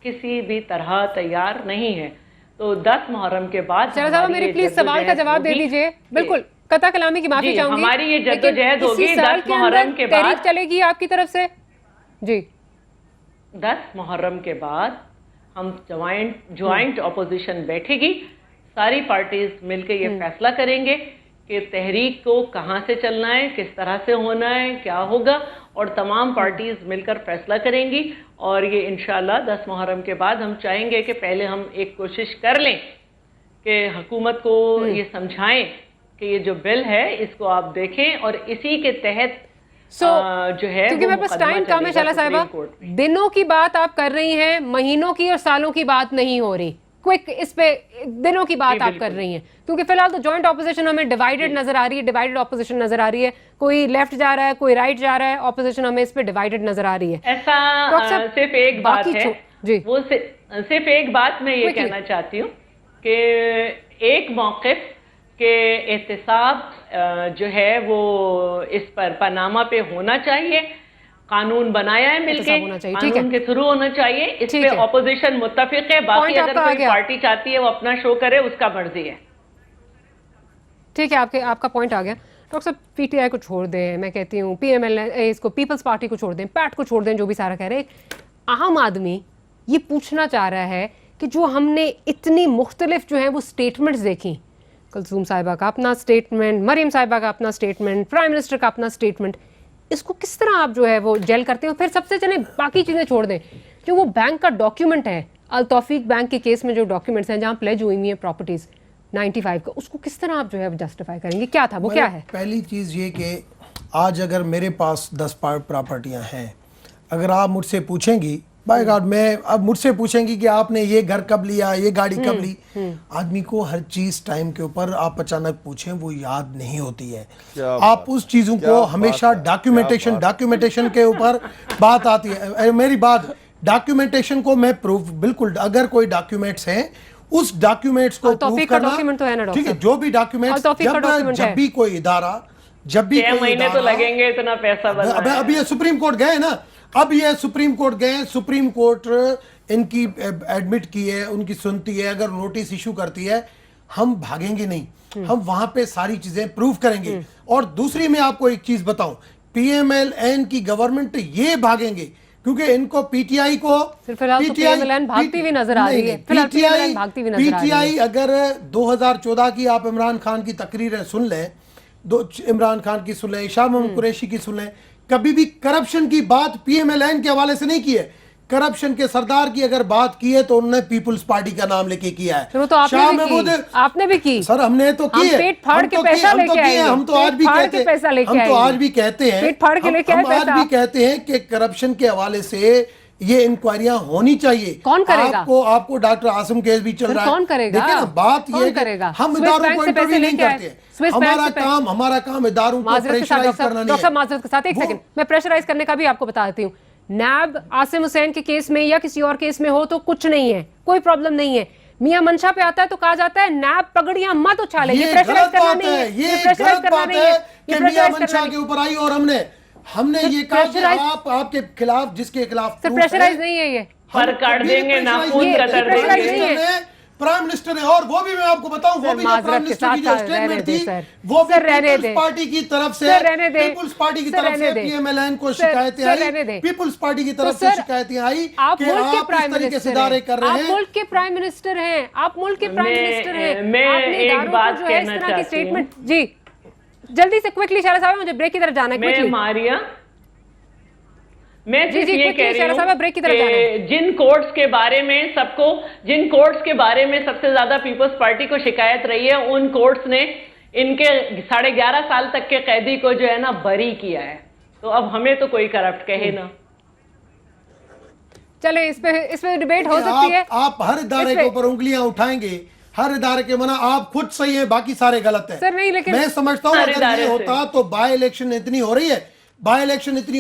किसी भी तरह तैयार नहीं है। तो 10 मुहर्रम के बाद मेरे प्लीज सवाल का जवाब दे दीजिए। बिल्कुल, कता कलामी की माफी चाहूंगी। हमारी ये जद्दोजहद होगी 10 मुहर्रम के बाद। तहरीक चलेगी आपकी तरफ से जी। 10 मुहर्रम के बाद हम ज्वाइंट अपोजिशन बैठेगी, सारी पार्टीज मिलकर ये फैसला करेंगे कि तहरीक को कहाँ से चलना है, किस तरह से होना है, क्या होगा, और तमाम पार्टीज मिलकर फैसला करेंगी। और ये इंशाल्लाह 10 मुहर्रम के बाद हम चाहेंगे कि पहले हम एक कोशिश कर लें कि हुकूमत को ये समझाएं कि ये जो बिल है इसको आप देखें और इसी के तहत जो है क्योंकि मेरे पास टाइम कम है शैला साहिबा, दिनों की बात आप कर रही हैं, महीनों की और सालों की बात नहीं हो रही। क्विक इस पे दिनों की बात आप कर रही हैं, क्योंकि फिलहाल तो जॉइंट ऑपोजिशन हमें डिवाइडेड नजर आ रही है, डिवाइडेड ऑपोजिशन नजर आ रही है, कोई लेफ्ट जा रहा है कोई राइट जा रहा है, ऑपोजिशन हमें इस पे डिवाइडेड नजर आ रही है। ऐसा सिर्फ एक बात है जी। वो सिर्फ एक बात मैं ये कहना चाहती हूँ कि एक मौक़िफ़ के एहतसाब जो है वो इस पर पनामा पे होना चाहिए, कानून बनाया है मिलके, कानून के थ्रू होना चाहिए, इस पे ऑपोजिशन मुत्तफिक है, बाकी अगर कोई पार्टी चाहती है वो अपना शो करे, उसका मर्जी है। ठीक है, आपका पॉइंट आ गया। डॉक्टर साहब, पीटीआई को छोड़ दें, मैं कहती हूँ पीएमएल इसको पीपल्स पार्टी को छोड़ दें, पैट को छोड़ दें, जो भी सारा कह रहे हैं, आम आदमी ये पूछना चाह रहा है कि जो हमने इतनी मुख्तलिफ जो है वो स्टेटमेंट्स देखी, कुलसूम साहिबा का अपना स्टेटमेंट, मरियम साहिबा का अपना स्टेटमेंट, प्राइम मिनिस्टर का अपना स्टेटमेंट, इसको किस तरह आप जो है वो जेल करते हो? फिर सबसे चले बाकी चीज़ें छोड़ दें, जो वो बैंक का डॉक्यूमेंट है, अल तौफीक बैंक के केस में जो डॉक्यूमेंट्स हैं जहाँ प्लेज हुई हुई है प्रॉपर्टीज़ 95 का, उसको किस तरह आप जो है जस्टिफाई करेंगे? क्या था वो, क्या है? पहली चीज़ ये कि आज अगर मेरे पास 10 प्रॉपर्टियाँ हैं, अगर आप मुझसे पूछेंगी, बाय गॉड, मैं अब मुझसे पूछेंगी कि आपने ये घर कब लिया, ये गाड़ी कब ली, आदमी को हर चीज़ टाइम के ऊपर आप अचानक पूछें वो याद नहीं होती है। आप उस चीज़ों को हमेशा डॉक्यूमेंटेशन के ऊपर बात आती है। मेरी बात, डॉक्यूमेंटेशन को मैं प्रूफ, बिल्कुल, अगर कोई डॉक्यूमेंट्स हैं उस डॉक्यूमेंट्स को प्रूफ करना, ठीक है, जो भी डॉक्यूमेंट्स, जब भी कोई इदारा, जब भी 6 महीने तो लगेंगे, इतना पैसा बनना है। अब ये सुप्रीम कोर्ट गए ना, अब ये सुप्रीम कोर्ट गए, सुप्रीम कोर्ट इनकी एडमिट की है, उनकी सुनती है, अगर नोटिस इशू करती है, हम भागेंगे नहीं, हम वहां पे सारी चीजें प्रूव करेंगे। और दूसरी मैं आपको एक चीज बताऊं, पीएमएलएन की गवर्नमेंट ये भागेंगे क्योंकि इनको पीटीआई को पीटीआई भागती हुई नजर आ रही है। पीटीआई अगर 2014 की आप इमरान खान की तकरीरें सुन लें, इमरान खान की सुन लें, शाह महमूद कुरैशी की सुन लें, कभी भी करप्शन की बात पीएमएलएन के हवाले से नहीं की है। करप्शन के सरदार की अगर बात की है तो उन्होंने पीपुल्स पार्टी का नाम लेके किया है। तो आपने भी की सर, हमने तो की है, पेट फाड़ के पैसा लेके आए, हम तो आज भी कहते हैं, हम तो आज भी कहते हैं, हम आज भी कहते हैं कि करप्शन के हवाले से ये इंक्वायरियां होनी चाहिए। कौन करेगा? आपको डॉक्टर आसिम केस भी चल रहा है, कौन करेगा? देखिए ना, बात ये करेगा, हम इदारों को इंटरव्यू नहीं करते, हमारा काम इदारों को प्रेशराइज करना नहीं है। माजरत के साथ एक सेकंड, मैं प्रेशराइज करने का भी आपको बताती हूँ। नैब आसिम हुसैन के केस में या किसी और केस में हो तो कुछ नहीं है, कोई प्रॉब्लम नहीं है। मियां मंशा पे आता है तो कहा जाता है नैब पगड़ियां मत उछाले, ये प्रेशराइज करना नहीं है, ये प्रेशराइज करना नहीं है, ये मियां मंशा के ऊपर आई और हमने ये कहा कि आपके खिलाफ, जिसके खिलाफ प्रेशराइज नहीं है, ये पर काट देंगे, नाखून कतर देंगे। प्राइम मिनिस्टर है, और वो भी मैं आपको बताऊं, वो भी जो प्राइम मिनिस्टर की जो स्टेटमेंट थी वो भी पीपल्स पार्टी की तरफ से, पीपल्स पार्टी की तरफ से पीएमएलएन को शिकायतें आई, पीपल्स पार्टी की तरफ से शिकायतें आई कि आप इस तरीके से इदारे कर रहे हैं। आप मुल्क के प्राइम मिनिस्टर हैं, आप मुल्क के प्राइम मिनिस्टर हैं, मैं एक बात कहना चाहती हूं जी, जल्दी से क्विकली शाला साहब, मुझे ब्रेक की तरफ जाना है। मारिया, मैं सिर्फ ये कह रही हूँ कि जिन कोर्ट्स के बारे में सबसे ज्यादा पीपल्स पार्टी को शिकायत रही है, उन कोर्ट्स ने इनके 11.5 साल तक के कैदी को जो है ना बरी किया है, तो अब हमें तो कोई करप्ट कहे ना। चले इस पे डिबेट हो सकती है। आप हर इदारे के ऊपर उंगलियां उठाएंगे, हर इदारे के मना आप खुद सही है, बाकी सारे गलत है। सर नहीं, लेकिन मैं समझता हूँ अगर ये होता तो बाय इलेक्शन इतनी हो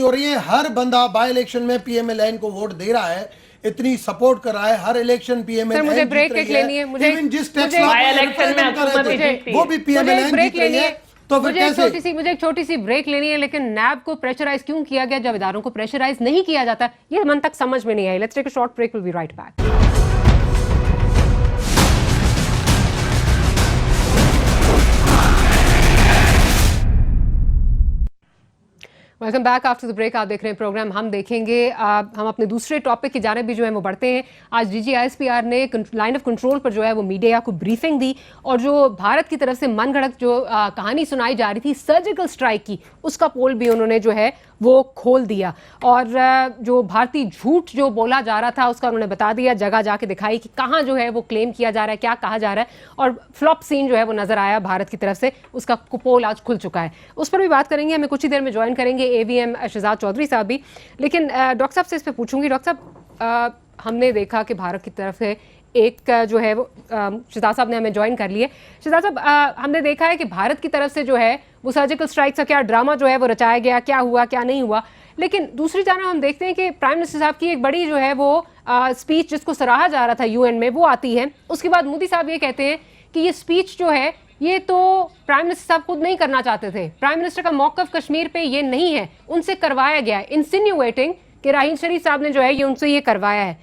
रही है, हर बंदा बाय इलेक्शन में पीएमएलएन को वोट दे रहा है, इतनी सपोर्ट कर रहा है, हर इलेक्शन पीएमएलएन मुझे ब्रेक लेनी है, मुझे जिस टैक्स वो भी पीएमएलएन ब्रेक लेनी है, तो मुझे एक छोटी सी ब्रेक लेनी है। लेकिन नैब को प्रेशराइज क्यों किया गया जब इदारों को प्रेशराइज नहीं किया जाता, ये मन तक समझ में नहीं आई। Let's take a short break, will be right back. Welcome back after the break. आप देख रहे हैं प्रोग्राम हम देखेंगे। हम अपने दूसरे टॉपिक की जानिब भी जो है वो बढ़ते हैं। आज DGISPR ने लाइन ऑफ कंट्रोल पर जो है वो मीडिया को ब्रीफिंग दी और जो भारत की तरफ से मनगढ़ंत जो कहानी सुनाई जा रही थी सर्जिकल स्ट्राइक की, उसका पोल भी उन्होंने जो है वो खोल दिया और जो भारतीय झूठ जो बोला जा रहा था उसका उन्होंने बता दिया, जगह जाके दिखाई कि कहाँ जो है वो क्लेम किया जा रहा है, क्या कहा जा रहा है और फ्लॉप सीन जो है वो नजर आया भारत की तरफ से, उसका पोल आज खुल चुका है। उस पर भी बात करेंगे, हमें कुछ ही देर में ज्वाइन करेंगे AVM शहजाद चौधरी साहब भी। लेकिन डॉक्टर साहब से इस पर पूछूंगी। डॉक्टर साहब, हमने देखा कि भारत की तरफ से एक जो है वो शहजाद साहब ने हमें ज्वाइन कर लिए। शहजाद साहब, हमने देखा है कि भारत की तरफ से जो है वो सर्जिकल स्ट्राइक का क्या ड्रामा जो है वो रचाया गया, क्या हुआ क्या नहीं हुआ, लेकिन दूसरी जानब हम देखते हैं कि प्राइम मिनिस्टर साहब की एक बड़ी जो है वो स्पीच जिसको सराहा जा रहा था यूएन में वो आती है। उसके बाद मोदी साहब ये कहते हैं कि ये स्पीच जो है ये तो प्राइम मिनिस्टर साहब खुद नहीं करना चाहते थे, प्राइम मिनिस्टर का मौकफ कश्मीर पे ये नहीं है, उनसे करवाया गया है, इंसिन्यूएटिंग कि राहील शरीफ साहब ने जो है ये उनसे ये करवाया है।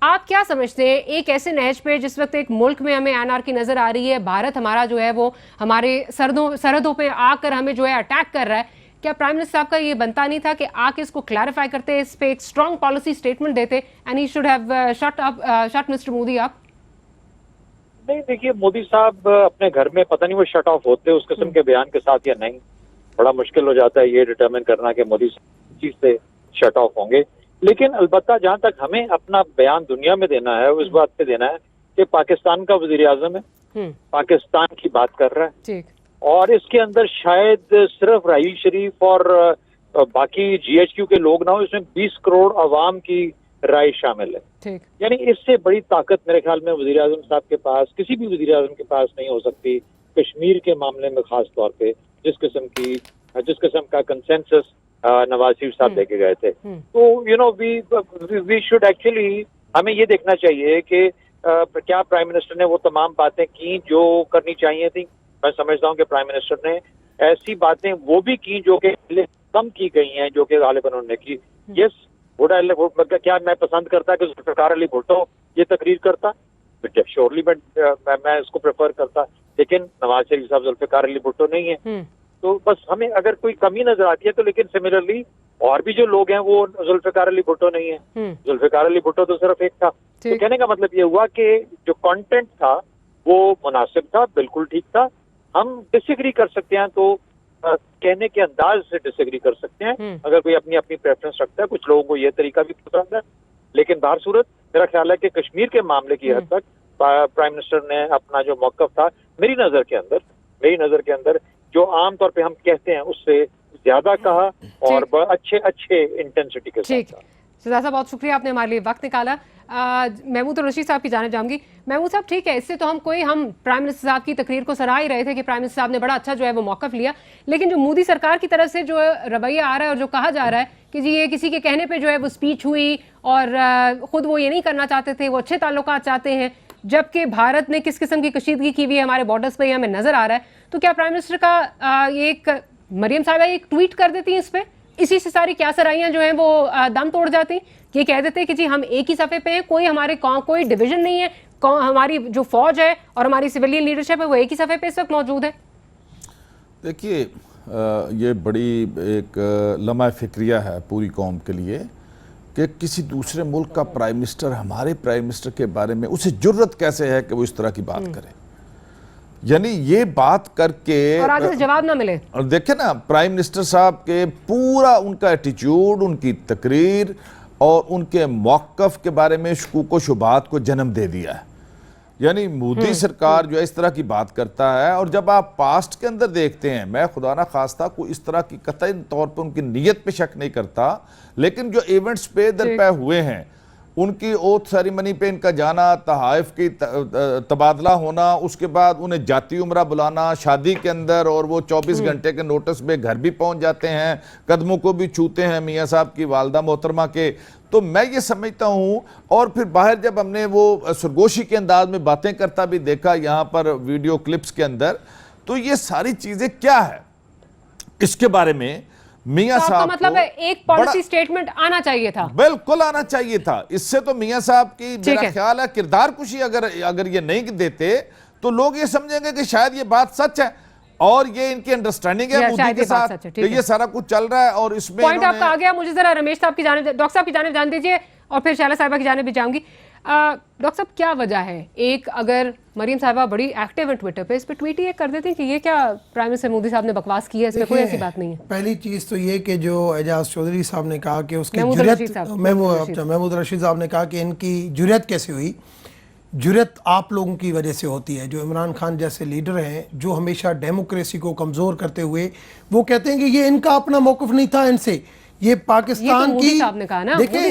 आप क्या समझते हैं एक ऐसे नहज पे जिस वक्त एक मुल्क में हमें एनआरकी नजर आ रही है, भारत हमारा जो है वो हमारे सरहदों पे आकर हमें जो है अटैक कर रहा है, क्या प्राइम मिनिस्टर साहब का ये बनता नहीं था कि आके इसको क्लैरिफाई करते, इस पे एक स्ट्रॉन्ग पॉलिसी स्टेटमेंट देते and he should have shut mister Modi up? नहीं, देखिए मोदी साहब अपने घर में पता नहीं वो शट ऑफ होते उस किस्म के बयान के साथ या नहीं, बड़ा मुश्किल हो जाता है ये डिटरमिन करना कि मोदी चीज से शट ऑफ होंगे। लेकिन अलबत्ता जहां तक हमें अपना बयान दुनिया में देना है उस बात पे देना है कि पाकिस्तान का वजीर आजम है, पाकिस्तान की बात कर रहा है, और इसके अंदर शायद सिर्फ राहील शरीफ और बाकी जीएचक्यू के लोग ना हो, इसमें 20 करोड़ अवाम की राय शामिल है। यानी इससे बड़ी ताकत मेरे ख्याल में वजीर आजम साहब के पास, किसी भी वजीर आजम के पास नहीं हो सकती कश्मीर के मामले में, खास तौर पे जिस किस्म का कंसेंसस नवाज शरीफ साहब लेके गए थे। तो you know we should actually, हमें ये देखना चाहिए कि क्या प्राइम मिनिस्टर ने वो तमाम बातें की जो करनी चाहिए थी। मैं समझता हूँ कि प्राइम मिनिस्टर ने ऐसी बातें वो भी की जो कि कम की गई हैं, जो कि गालिबन उन्होंने की। यस, क्या मैं पसंद करता कि जुल्फिकार अली भुट्टो ये तकरीर करता? श्योरली मैं इसको प्रेफर करता, लेकिन नवाज शरीफ साहब जुल्फिकार अली भुट्टो नहीं है। तो बस हमें अगर कोई कमी नजर आती है तो, लेकिन सिमिलरली और भी जो लोग हैं वो जुल्फिकार अली भुट्टो नहीं है। जुल्फिकार अली भुट्टो तो सिर्फ एक था। तो कहने का मतलब ये हुआ कि जो कंटेंट था वो मुनासिब था, बिल्कुल ठीक था। हम डिसएग्री कर सकते हैं तो कहने के अंदाज से डिसएग्री कर सकते हैं, अगर कोई अपनी अपनी प्रेफरेंस रखता है, कुछ लोगों को ये तरीका भी पसंद है। लेकिन बाहर सूरत मेरा ख्याल है कि कश्मीर के मामले की हद तक प्राइम मिनिस्टर ने अपना जो मौकफ था, मेरी नजर के अंदर जो आमतौर पे हम कहते हैं उससे ज्यादा कहा और अच्छे इंटेंसिटी के साथ। सरदार साहब बहुत शुक्रिया, आपने हमारे लिए वक्त निकाला। महमूद रशीद साहब की जाने जाऊंगी। महमूद साहब, ठीक है, इससे तो हम प्राइम मिनिस्टर साहब की तकरीर को सराह ही रहे थे कि प्राइम मिनिस्टर साहब ने बड़ा अच्छा जो है वो मौकफ लिया, लेकिन जो मोदी सरकार की तरफ से जो रवैया आ रहा है और जो कहा जा रहा है कि जी ये किसी के कहने पे जो है वो स्पीच हुई और खुद वो ये नहीं करना चाहते थे, वो अच्छे ताल्लुकात चाहते हैं, जबकि भारत ने किस किस्म की कशीदगी की हुई है हमारे बॉर्डर्स पर, हमें नजर आ रहा है। तो क्या प्राइम मिनिस्टर का एक मरियम साहिबा एक ट्वीट कर देती हैं इस पर, इसी से सारी क्या सराइयां जो हैं वो दम तोड़ जाती, ये कह देते कि जी हम एक ही सफ़े पे हैं, कोई हमारे कोई डिवीजन नहीं है, हमारी जो फौज है और हमारी सिविलियन लीडरशिप है वो एक ही सफ़े पे इस वक्त मौजूद है। देखिए, ये बड़ी एक लम्हा फिक्रिया है पूरी कौम के लिए कि किसी दूसरे मुल्क का प्राइम मिनिस्टर हमारे प्राइम मिनिस्टर के बारे में, उसे जुर्रत कैसे है कि वो इस तरह की बात करे। यानी ये बात करके और आगे से जवाब ना मिले। और देखे ना प्राइम मिनिस्टर साहब के पूरा उनका एटीट्यूड, उनकी तकरीर और उनके मौक़िफ़ के बारे में शकूक व शुबहात को जन्म दे दिया है। यानी मोदी सरकार जो है इस तरह की बात करता है, और जब आप पास्ट के अंदर देखते हैं, मैं खुदा ना खास्ता कोई इस तरह की कतई तौर पर उनकी नीयत पे शक नहीं करता, लेकिन जो इवेंट्स पे दरपे हुए हैं, उनकी ओथ सेरेमनी पे इनका जाना, तहाइफ की तबादला होना, उसके बाद उन्हें जाती उम्रा बुलाना शादी के अंदर, और वो 24 घंटे के नोटिस में घर भी पहुंच जाते हैं, कदमों को भी छूते हैं मियाँ साहब की वालदा मोहतरमा के। तो मैं ये समझता हूँ, और फिर बाहर जब हमने वो सरगोशी के अंदाज में बातें करता भी देखा यहाँ पर वीडियो क्लिप्स के अंदर, तो ये सारी चीज़ें क्या है, इसके बारे में मियां साहब मतलब है एक पॉलिसी स्टेटमेंट आना चाहिए था, बिल्कुल आना चाहिए था। इससे तो मियां साहब की मेरा ख्याल है किरदार कुशी अगर ये नहीं देते तो लोग ये समझेंगे कि शायद ये बात सच है और ये इनकी अंडरस्टैंडिंग है मोदी के साथ कि ये सारा कुछ चल रहा है। और इसमें पॉइंट आपका आ गया। मुझे जरा रमेश साहब की जानिब, डॉक्टर साहब की जानिब जान दीजिए और फिर शाला साहिबा की जानिब भी जाऊंगी। डॉक्टर साहब, क्या वजह है, एक अगर मरीम साहिबा बड़ी एक्टिव है ट्विटर पे, इस पे ट्वीट ये कर देते हैं कि ये क्या प्राइम मिनिस्टर मोदी साहब ने बकवास की है, इसमें कोई ऐसी बात नहीं है। पहली चीज़ तो ये कि जो एजाज चौधरी साहब ने कहा कि उसकी जुर्रत, महमूद रशीद साहब ने कहा कि इनकी जुर्रत कैसे हुई। जुर्रत आप लोगों की वजह से होती है, जो इमरान खान जैसे लीडर हैं जो हमेशा डेमोक्रेसी को कमज़ोर करते हुए वो कहते हैं कि ये इनका अपना मौक़िफ़ नहीं था, इनसे ये पाकिस्तान की, देखिए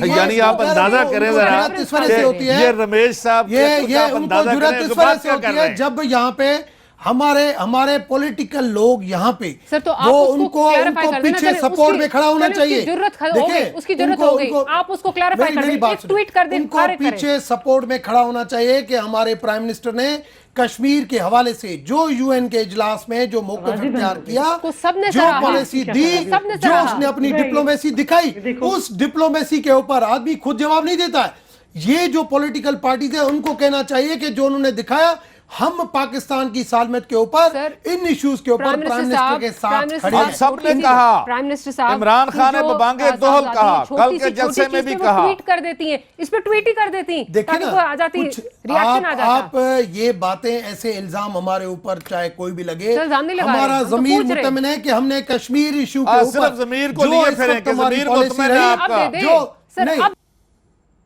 यानी आप अंदाजा करें जरा इस वजह से होती है, ये रमेश साहब ये उनको जुर्रत इस वजह से होती है जब यहाँ पे हमारे पॉलिटिकल लोग यहाँ पे सर, तो आप वो उसको clarify कर देना, पीछे चलिए, सपोर्ट में खड़ा होना चलिए, चाहिए। उसकी जरूरत हो गई, उसकी जरूरत हो गई, आप उसको क्लैरिफाई कर दें, एक ट्वीट कर दें, उनको पीछे सपोर्ट में खड़ा होना चाहिए कि हमारे प्राइम मिनिस्टर ने कश्मीर के हवाले से जो यूएन के इजलास में जो मौक़िफ़ इख्तियार किया, उसको सबने जो सराहा, पॉलिसी दी, सबने जो सराहा। उसने अपनी डिप्लोमेसी दिखाई, उस डिप्लोमेसी के ऊपर आदमी खुद जवाब नहीं देता है। ये जो पॉलिटिकल पार्टीज है उनको कहना चाहिए कि जो उन्होंने दिखाया, हम पाकिस्तान की सालमत के ऊपर, इन इश्यूज के ऊपर प्राइम मिनिस्टर के साथ खड़े हैं। सबने कहा, प्राइम मिनिस्टर साहब, इमरान खान ने बबांगे दोहल कहा, कल के जलसे में भी कहा, ट्वीट कर देती हैं, इस पे ट्वीट ही कर देती हैं, देखिए ताकि ना, वो आ जाती, रिएक्शन आ जाता। आप ये बातें, ऐसे इल्जाम हमारे ऊपर चाहे कोई भी लगे, सर, इल्जाम नहीं लगा रहे, हमारा हम तो जमीर पूछ रहे हैं। मुतमिन है कि हमने कश्मीर इशू के सिर्फ ऊपर जमीर को जो लिए इस फिरे वक्त कि हमारी जमीर पॉलिसी मुतमिन है रही, आपका। अब दे दें। जो सर, नहीं,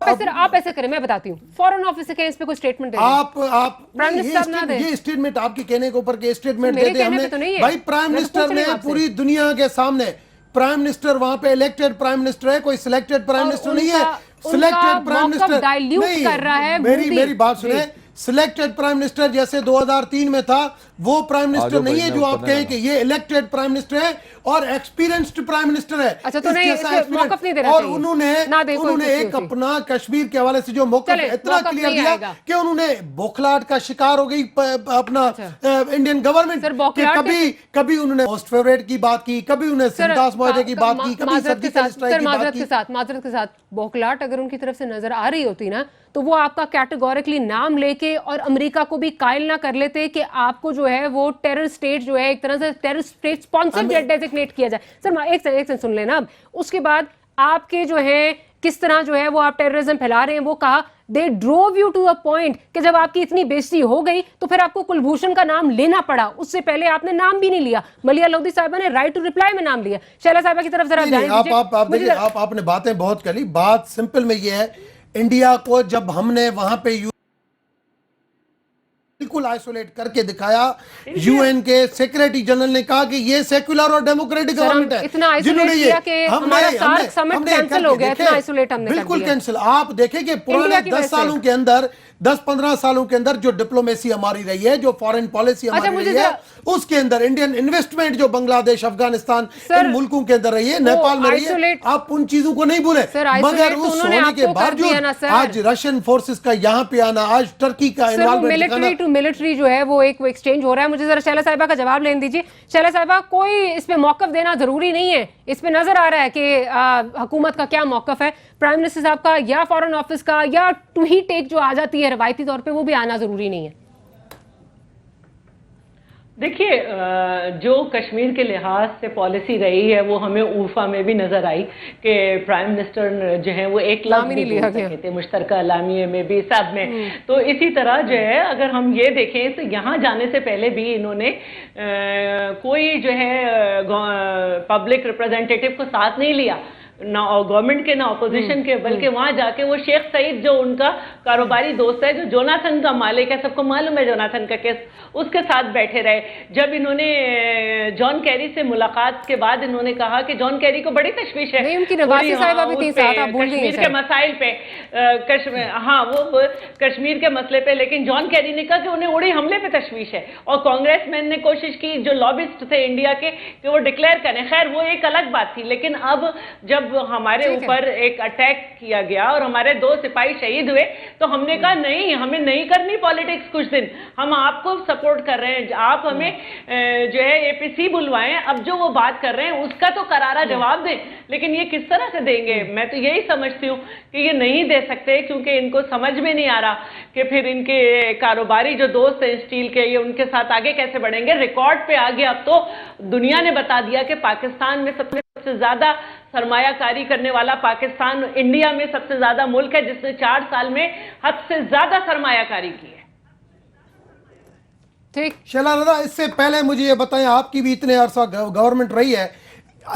आप ऐसे करें, मैं बताती हूँ, फॉरेन ऑफिस से कहें, इस पे कोई स्टेटमेंट दे दें। आप प्राइम मिनिस्टर साहब ना दें। ये स्टेटमेंट आपके कहने के ऊपर के स्टेटमेंट मेरे देते कहने हमने, पे तो नहीं है। भाई प्राइम मैं तो मिनिस्टर पूछ रही ने हूँ आपसे। पूरी दुनिया के सामने, प्राइम मिनिस्टर वहां पे इलेक्टेड प्राइम मिनिस्टर है, कोई सिलेक्टेड प्राइम और मिनिस्टर नहीं है। उनका सिलेक्टेड प्राइम मौक़िफ़ मिनिस्टर dilute कर रहा है मोदी। मेरी बात सुने, सिलेक्टेड प्राइम मिनिस्टर जैसे 2003 में था, वो प्राइम मिनिस्टर नहीं है जो आप कहें कि ये इलेक्टेड प्राइम मिनिस्टर है और एक्सपीरियंस्ड प्राइम मिनिस्टर है। अच्छा, तो नहीं, जैसा इसमें मौक़िफ़ नहीं देना और चाहिए। उन्होंने ना दे कोई कुछ एक नहीं। अपना कश्मीर के हवाले से जो मौक़िफ़ चले, इतना मौक़िफ़ क्लियर नहीं दिया आएगा। कि उन्होंने बौखलाहट का शिकार हो गई अपना इंडियन गवर्नमेंट सर, कि बौखलाहट कभी उन्होंने मोस्ट फेवरेट की बात की, कभी उन्होंने सिंतास मुआहदे की बात की, कभी सर्जिकल स्ट्राइक की बात की। माजरत के साथ बौखलाहट अगर उनकी तरफ से नजर आ रही होती ना, तो वो आपका कैटेगोरिकली नाम लेके और अमेरिका को भी कायल ना कर लेते कि आपको जो है वो टेरर स्टेट जो है, एक तरह से टेरर स्टेट स्पॉन्सर डेजिग्नेट किया जाए। सर, एक सेकंड सुन लेना। अब उसके बाद आपके जो है किस तरह जो है वो आप टेररिज्म फैला रहे हैं, वो कहा they drove you to a point कि जब आपकी इतनी बेइज्जती हो गई तो फिर आपको कुलभूषण का नाम लेना पड़ा, उससे पहले आपने नाम भी नहीं लिया। मलिया लोधी साहिबा ने राइट टू रिप्लाई में नाम लिया। शैला साहिबा की तरफ जरा जाएं। आप देखिए, आपने बातें बहुत करी, बात सिंपल में ये है, इंडिया को जब हमने वहां पे बिल्कुल आइसोलेट करके दिखाया, यूएन के सेक्रेटरी जनरल ने कहा कि ये सेक्युलर और डेमोक्रेटिक गवर्नमेंट है, इतना आइसोलेट किया कि हमारा सार्क समिट कैंसिल हो गया, इतना आइसोलेट हमने बिल्कुल कैंसिल। आप देखें कि पुराने 10 सालों के अंदर, 10-15 सालों के अंदर जो डिप्लोमेसी हमारी रही है, जो फॉरेन पॉलिसी हमारी रही है, उसके अंदर इंडियन इन्वेस्टमेंट जो बांग्लादेश, अफगानिस्तान, इन मुल्कों के अंदर रही है, नेपाल में रही है, आप उन चीजों को नहीं भूले। मगर उस होने के बावजूद आज रशियन फोर्सेस का यहाँ पे आना, आज टर्की का इन्वॉल्वमेंट मिलिट्री जो है वो एक एक्सचेंज हो रहा है। मुझे जरा शैला साहिबा का जवाब लेने दीजिए। शैला साहिबा, कोई इस पे मौक़िफ़ देना जरूरी नहीं है, इस पे नजर आ रहा है कि हुकूमत का क्या मौक़िफ़ है, प्राइम मिनिस्टर साहब का या फॉरेन ऑफिस का, या टू ही टेक जो आ जाती है रवायती तौर पे, वो भी आना जरूरी नहीं है। देखिए, जो कश्मीर के लिहाज से पॉलिसी रही है वो हमें उर्फा में भी नज़र आई कि प्राइम मिनिस्टर जो है वो एक लफ्ज़ नहीं बोल सके थे, मुश्तरका अलामिये में भी, सब में। तो इसी तरह जो है अगर हम ये देखें तो यहाँ जाने से पहले भी इन्होंने कोई जो है पब्लिक रिप्रेजेंटेटिव को साथ नहीं लिया, ना गवर्नमेंट के ना अपोजिशन के, बल्कि वहां जाके वो शेख सईद जो उनका कारोबारी दोस्त है, जो जोनाथन का मालिक है, सबको मालूम है जोनाथन का केस, उसके साथ बैठे रहे। जब इन्होंने जॉन कैरी से मुलाकात के बाद इन्होंने कहा कि जॉन कैरी को बड़ी तशवीश है, उनकी नवासी साहिबा भी थी साथ, आप भूल गई कश्मीर के मसाइल पे, हाँ वो कश्मीर के मसले पे, लेकिन जॉन कैरी ने कहा कि उन्हें उड़ी हमले पे तशवीश है, और कांग्रेसमैन ने कोशिश की जो लॉबिस्ट थे इंडिया के कि वो डिक्लेयर करें। खैर वो एक अलग बात थी, लेकिन अब जब हमारे ऊपर एक अटैक किया गया और हमारे 2 सिपाही शहीद हुए तो हमने कहा नहीं, हमें नहीं करनी पॉलिटिक्स कुछ दिन, हम आपको सपोर्ट कर रहे हैं, आप हमें जो है एपीसी बुलवाएं, अब जो वो बात कर रहे हैं उसका तो करारा जवाब दें। लेकिन ये किस तरह से देंगे, मैं तो यही समझती हूँ कि ये नहीं दे सकते, क्योंकि इनको समझ में नहीं आ रहा कि फिर इनके कारोबारी जो दोस्त हैं स्टील के, ये उनके साथ आगे कैसे बढ़ेंगे। रिकॉर्ड पे आगे अब तो दुनिया ने बता दिया कि पाकिस्तान में सबसे ज्यादा सरमायाकारी करने वाला पाकिस्तान इंडिया में सबसे ज्यादा मुल्क है जिसने 4 साल में हद से ज्यादा सरमायाकारी की है। ठीक शैला रज़ा, इससे पहले मुझे ये बताएं, आपकी भी इतने अरसा गवर्नमेंट रही है,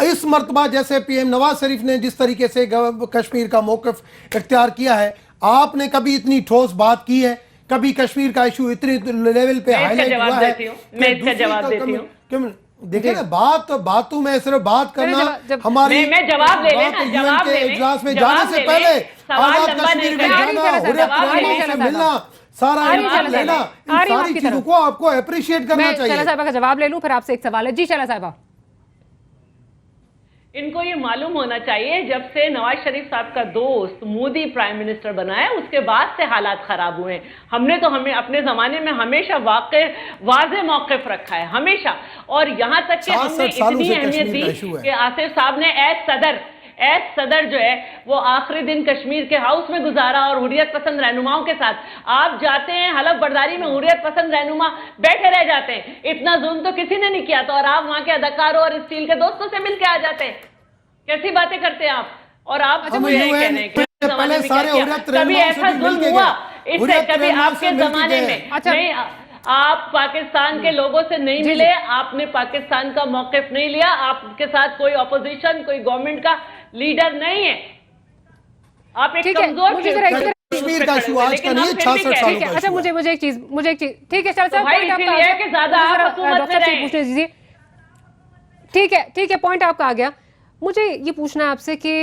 इस मर्तबा जैसे पीएम नवाज शरीफ ने जिस तरीके से कश्मीर का मौक़िफ़ इख्तियार किया है, आपने कभी इतनी ठोस बात की है? कभी कश्मीर का इशू इतने लेवल पे हाईलाइट हुआ है? मैं इसका जवाब देती हूँ। देखिए ना, बातों में सिर्फ बात करना हमारी, मैं जवाब ले लेना, जवाब ले इजलास में जाने से पहले आजाद कश्मीर में जाना, हुर्रियत से मिलना, सारा आ रही है इनाम चला लेना, साहिबा, आ इन रही हूँ सारी आपकी चीजों तरफ। को आपको अप्रिशिएट करना मैं चाहिए। चला साहिबा का जवाब ले लूं, फिर आपसे एक सवाल है। जी चला साहिबा। इनको ये मालूम होना चाहिए जब से नवाज शरीफ साहब का दोस्त मोदी प्राइम मिनिस्टर बना है उसके बाद से हालात खराब हुए हैं। हमने तो हमें अपने जमाने में हमेशा वाज़े मौक़िफ़ रखा है हमेशा, और यहाँ तक कि हमने 66 सालों इतनी से अहमियत कश्मीर का दी इशू है। कि आसिफ साहब ने एज सदर जो है वो आखिरी दिन कश्मीर के हाउस में गुजारा और हुर्रियत पसंद रहनुमाओं के साथ। आप जाते हैं हलफ बर्दारी में, हुर्रियत पसंद रहनुमा बैठे रह जाते हैं, इतना जुल्म तो किसी ने नहीं किया था, और आप वहां के अदाकारों और स्टील के दोस्तों से मिलकर आ जाते हैं। कैसी बातें करते हैं आप? और आप हम मुझे ये UN कह रहे हैं कि में जमाने पहले में सारे क्या किया? हुर्रियत कभी रहनुमाओं से ऐसा भी जुल्म मिलके हुआ गए। इससे? हुर्रियत कभी रहनुमाओं आपके से मिलके जमाने गए। में अच्छा। नहीं, आप पाकिस्तान के लोगों से नहीं मिले, आपने पाकिस्तान का मौकिफ नहीं लिया, आपके साथ कोई ऑपोजिशन, कोई गवर्नमेंट का लीडर नहीं है, आप एक ठीक है, कमजोर मुझे जरा एक कश्मीर का इशू आज का नहीं है, 66 सालों ठीक है। का अच्छा इशू है। मुझे एक चीज ठीक है चल तो साहब, भाई पॉइंट आपका इसीलिए आ कि गया। ज्यादा मुझे आप जरा हुकूमत में डॉक्टर से रहें। पूछने दीजिए। ठीक है पॉइंट आपका आ गया। मुझे ये पूछना है आपसे कि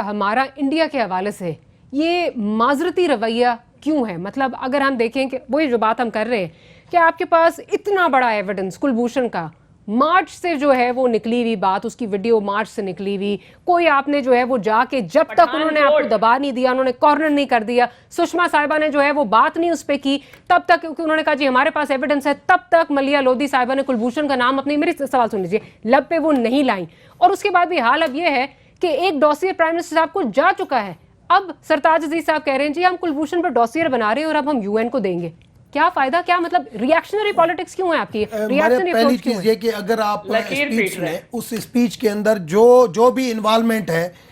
हमारा इंडिया के हवाले से ये माजरती रवैया क्यों है? मतलब अगर हम देखें कि वही जो बात हम कर रहे हैं कि आपके पास इतना बड़ा एविडेंस कुलभूषण का, मार्च से जो है वो निकली हुई बात, उसकी वीडियो मार्च से निकली हुई, कोई आपने जो है वो जाके जब तक उन्होंने आपको दबा नहीं दिया, उन्होंने कॉर्नर नहीं कर दिया, सुषमा साहिबा ने जो है वो बात नहीं उस पर की, तब तक क्योंकि उन्होंने कहा जी हमारे पास एविडेंस है, तब तक मलिया लोधी साहिबा ने कुलभूषण का नाम अपनी, मेरी सवाल सुन लीजिए, लब पे वो नहीं लाई। और उसके बाद भी हाल अब ये है कि एक डॉसियर प्राइम मिनिस्टर साहब को जा चुका है। अब सरताज अजीज साहब कह रहे हैं जी हम कुलभूषण पर डॉसियर बना रहे हैं और अब हम यूएन को देंगे। क्या फायदा? क्या मतलब रिएक्शनरी पॉलिटिक्स क्यों है आपकी? रिएक्शनरी पहली अप्रोच क्यों चीज है? ये कि अगर आप लकीर स्पीच पीट रहे में, उस स्पीच के अंदर जो भी इन्वॉल्वमेंट है,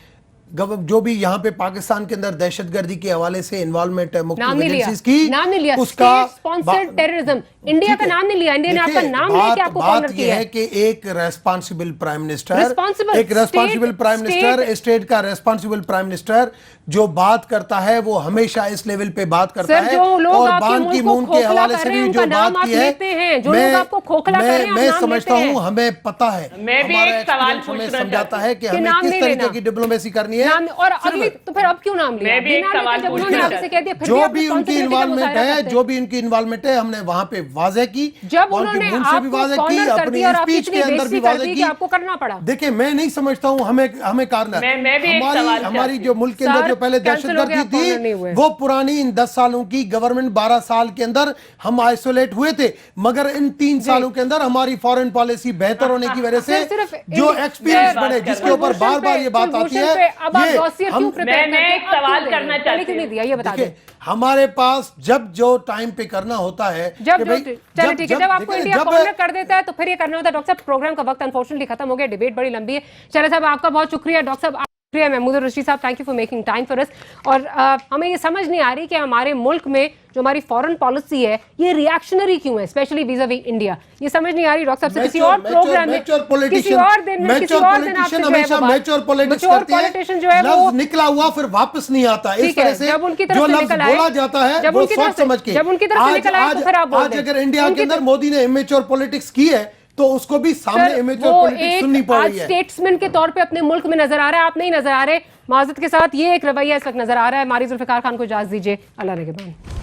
जो भी यहाँ पे पाकिस्तान के अंदर दहशतगर्दी के हवाले से इन्वॉल्वमेंट है, नाम नहीं लिया, एजेंसीज की, नाम नहीं लिया, उसका स्पॉन्सर्ड टेररिज्म, इंडिया का नाम नहीं लिया, इंडिया ने आपका नाम लेके आपको कॉर्नर किया है है कि एक रेस्पॉन्सिबल प्राइम मिनिस्टर, Responsible, एक responsible state- prime minister, state का रेस्पॉन्सिबल प्राइम मिनिस्टर जो बात करता है वो हमेशा इस लेवल पे बात करता सर, है। जो लोग और आपके बान मुल्क की को मून के खोखला हवाले कर से रहे हैं, भी जो उनका बात नाम की आप है, लेते हैं, जो लोग आपको खोखला कर रहे हैं, आप मैं नाम समझता लेते हैं। हूँ, हमें पता है, मैं भी हमारा एक सवाल एक्सपीरियंस हमें पूछना समझाता है कि कि हमें नाम किस नहीं तरीके लेना। की डिप्लोमेसी करनी है। नाम और अगली तो फिर अब क्यों नाम लिया? मैं भी एक बिना सवाल लेकर जब पूछना उन्होंने चाहता आपसे कह दिया, फिर जो आप भी उनकी responsibility का इन्वॉल्वमेंट मुजाहरा है, करते हैं। जो भी उनकी इन्वॉल्वमेंट है, हमने वहां पे वाजे की, जब बान की उन्होंने मून से भी आपको वाजे की, कॉर्नर कर अपनी दिया और आपकी स्पीच इतनी के अंदर बेइज्जती भी कर वाजे दी की। कि आपको करना पड़ा। देखिए मैं नहीं समझता हूँ हमें कारण मैं भी एक सवाल हमारी चाहती जो मुल्क के अंदर सर, जो पहले कैंसिल हो गया, दहशतगर्दी कॉर्नर नहीं हुए। थी वो पुरानी इन 10 सालों की गवर्नमेंट, 12 साल के अंदर हम आइसोलेट हुए थे, मगर इन 3 सालों के अंदर हमारी फॉरेन पॉलिसी बेहतर होने की वजह से सर, सिर्फ जो इंडिया- एक्सपीरियंस मैं बने, बात कर जिसके रहा हूं। ऊपर बार बार ये बात आती कुलभूषण है, पे अब आप ये dossier क्यों prepare मैं करते हैं? एक अब क्यों सवाल दे रहे हैं? करना पहले चाहती क्यों नहीं हूं। दिया ये बता दें। देखिए हमारे पास जब जो टाइम पे करना होता है जब कि जो भाई, चलो ठीक है, जब आपको देखिए, इंडिया कॉर्नर कर देता है तो फिर ये करना होता है। डॉक्टर साहब प्रोग्राम का वक्त अनफॉर्चुनेटली खत्म हो गया, डिबेट बड़ी लंबी है। चले साहब आपका बहुत शुक्रिया। डॉक्टर साहब शुक्रिया, महमूद रशीद साहब, thank you for making time for us. और हमें ये समझ नहीं आ रही कि हमारे मुल्क में जो हमारी फॉरेन पॉलिसी है ये रिएक्शनरी क्यों है, स्पेशली vis-a-vis इंडिया। ये समझ नहीं आ रही। डॉक्टर साहब से किसी और प्रोग्राम में, किसी और दिन में, किसी और दिन आपसे जो है वो मैच्योर पॉलिटिशियन जो है वो निकला हुआ फिर वापस नहीं आता। इस ठीक है, तरह से जब उनकी तरफ जो से लफ्ज निकल आए, बोला जाता है जब वो उनकी तरफ सोच से- समझ के। जब उनकी तरफ से निकल आए तो फिर आप बोल आज दें। अगर इंडिया उनकी के अंदर मोदी ने इमेच्योर पॉलिटिक्स की है तो उसको भी सामने सर, इमेच्योर वो पॉलिटिक्स सुननी एक पड़ आज रही है। स्टेट्समैन के तौर पे अपने मुल्क में नजर आ रहा है, आप नहीं नजर आ रहे। माजरत के साथ ये एक रवैया इस वक्त नजर आ रहा है। मारी जुल्फिकार खान को इजाजत दीजिए, अल्लाह ने के बाद।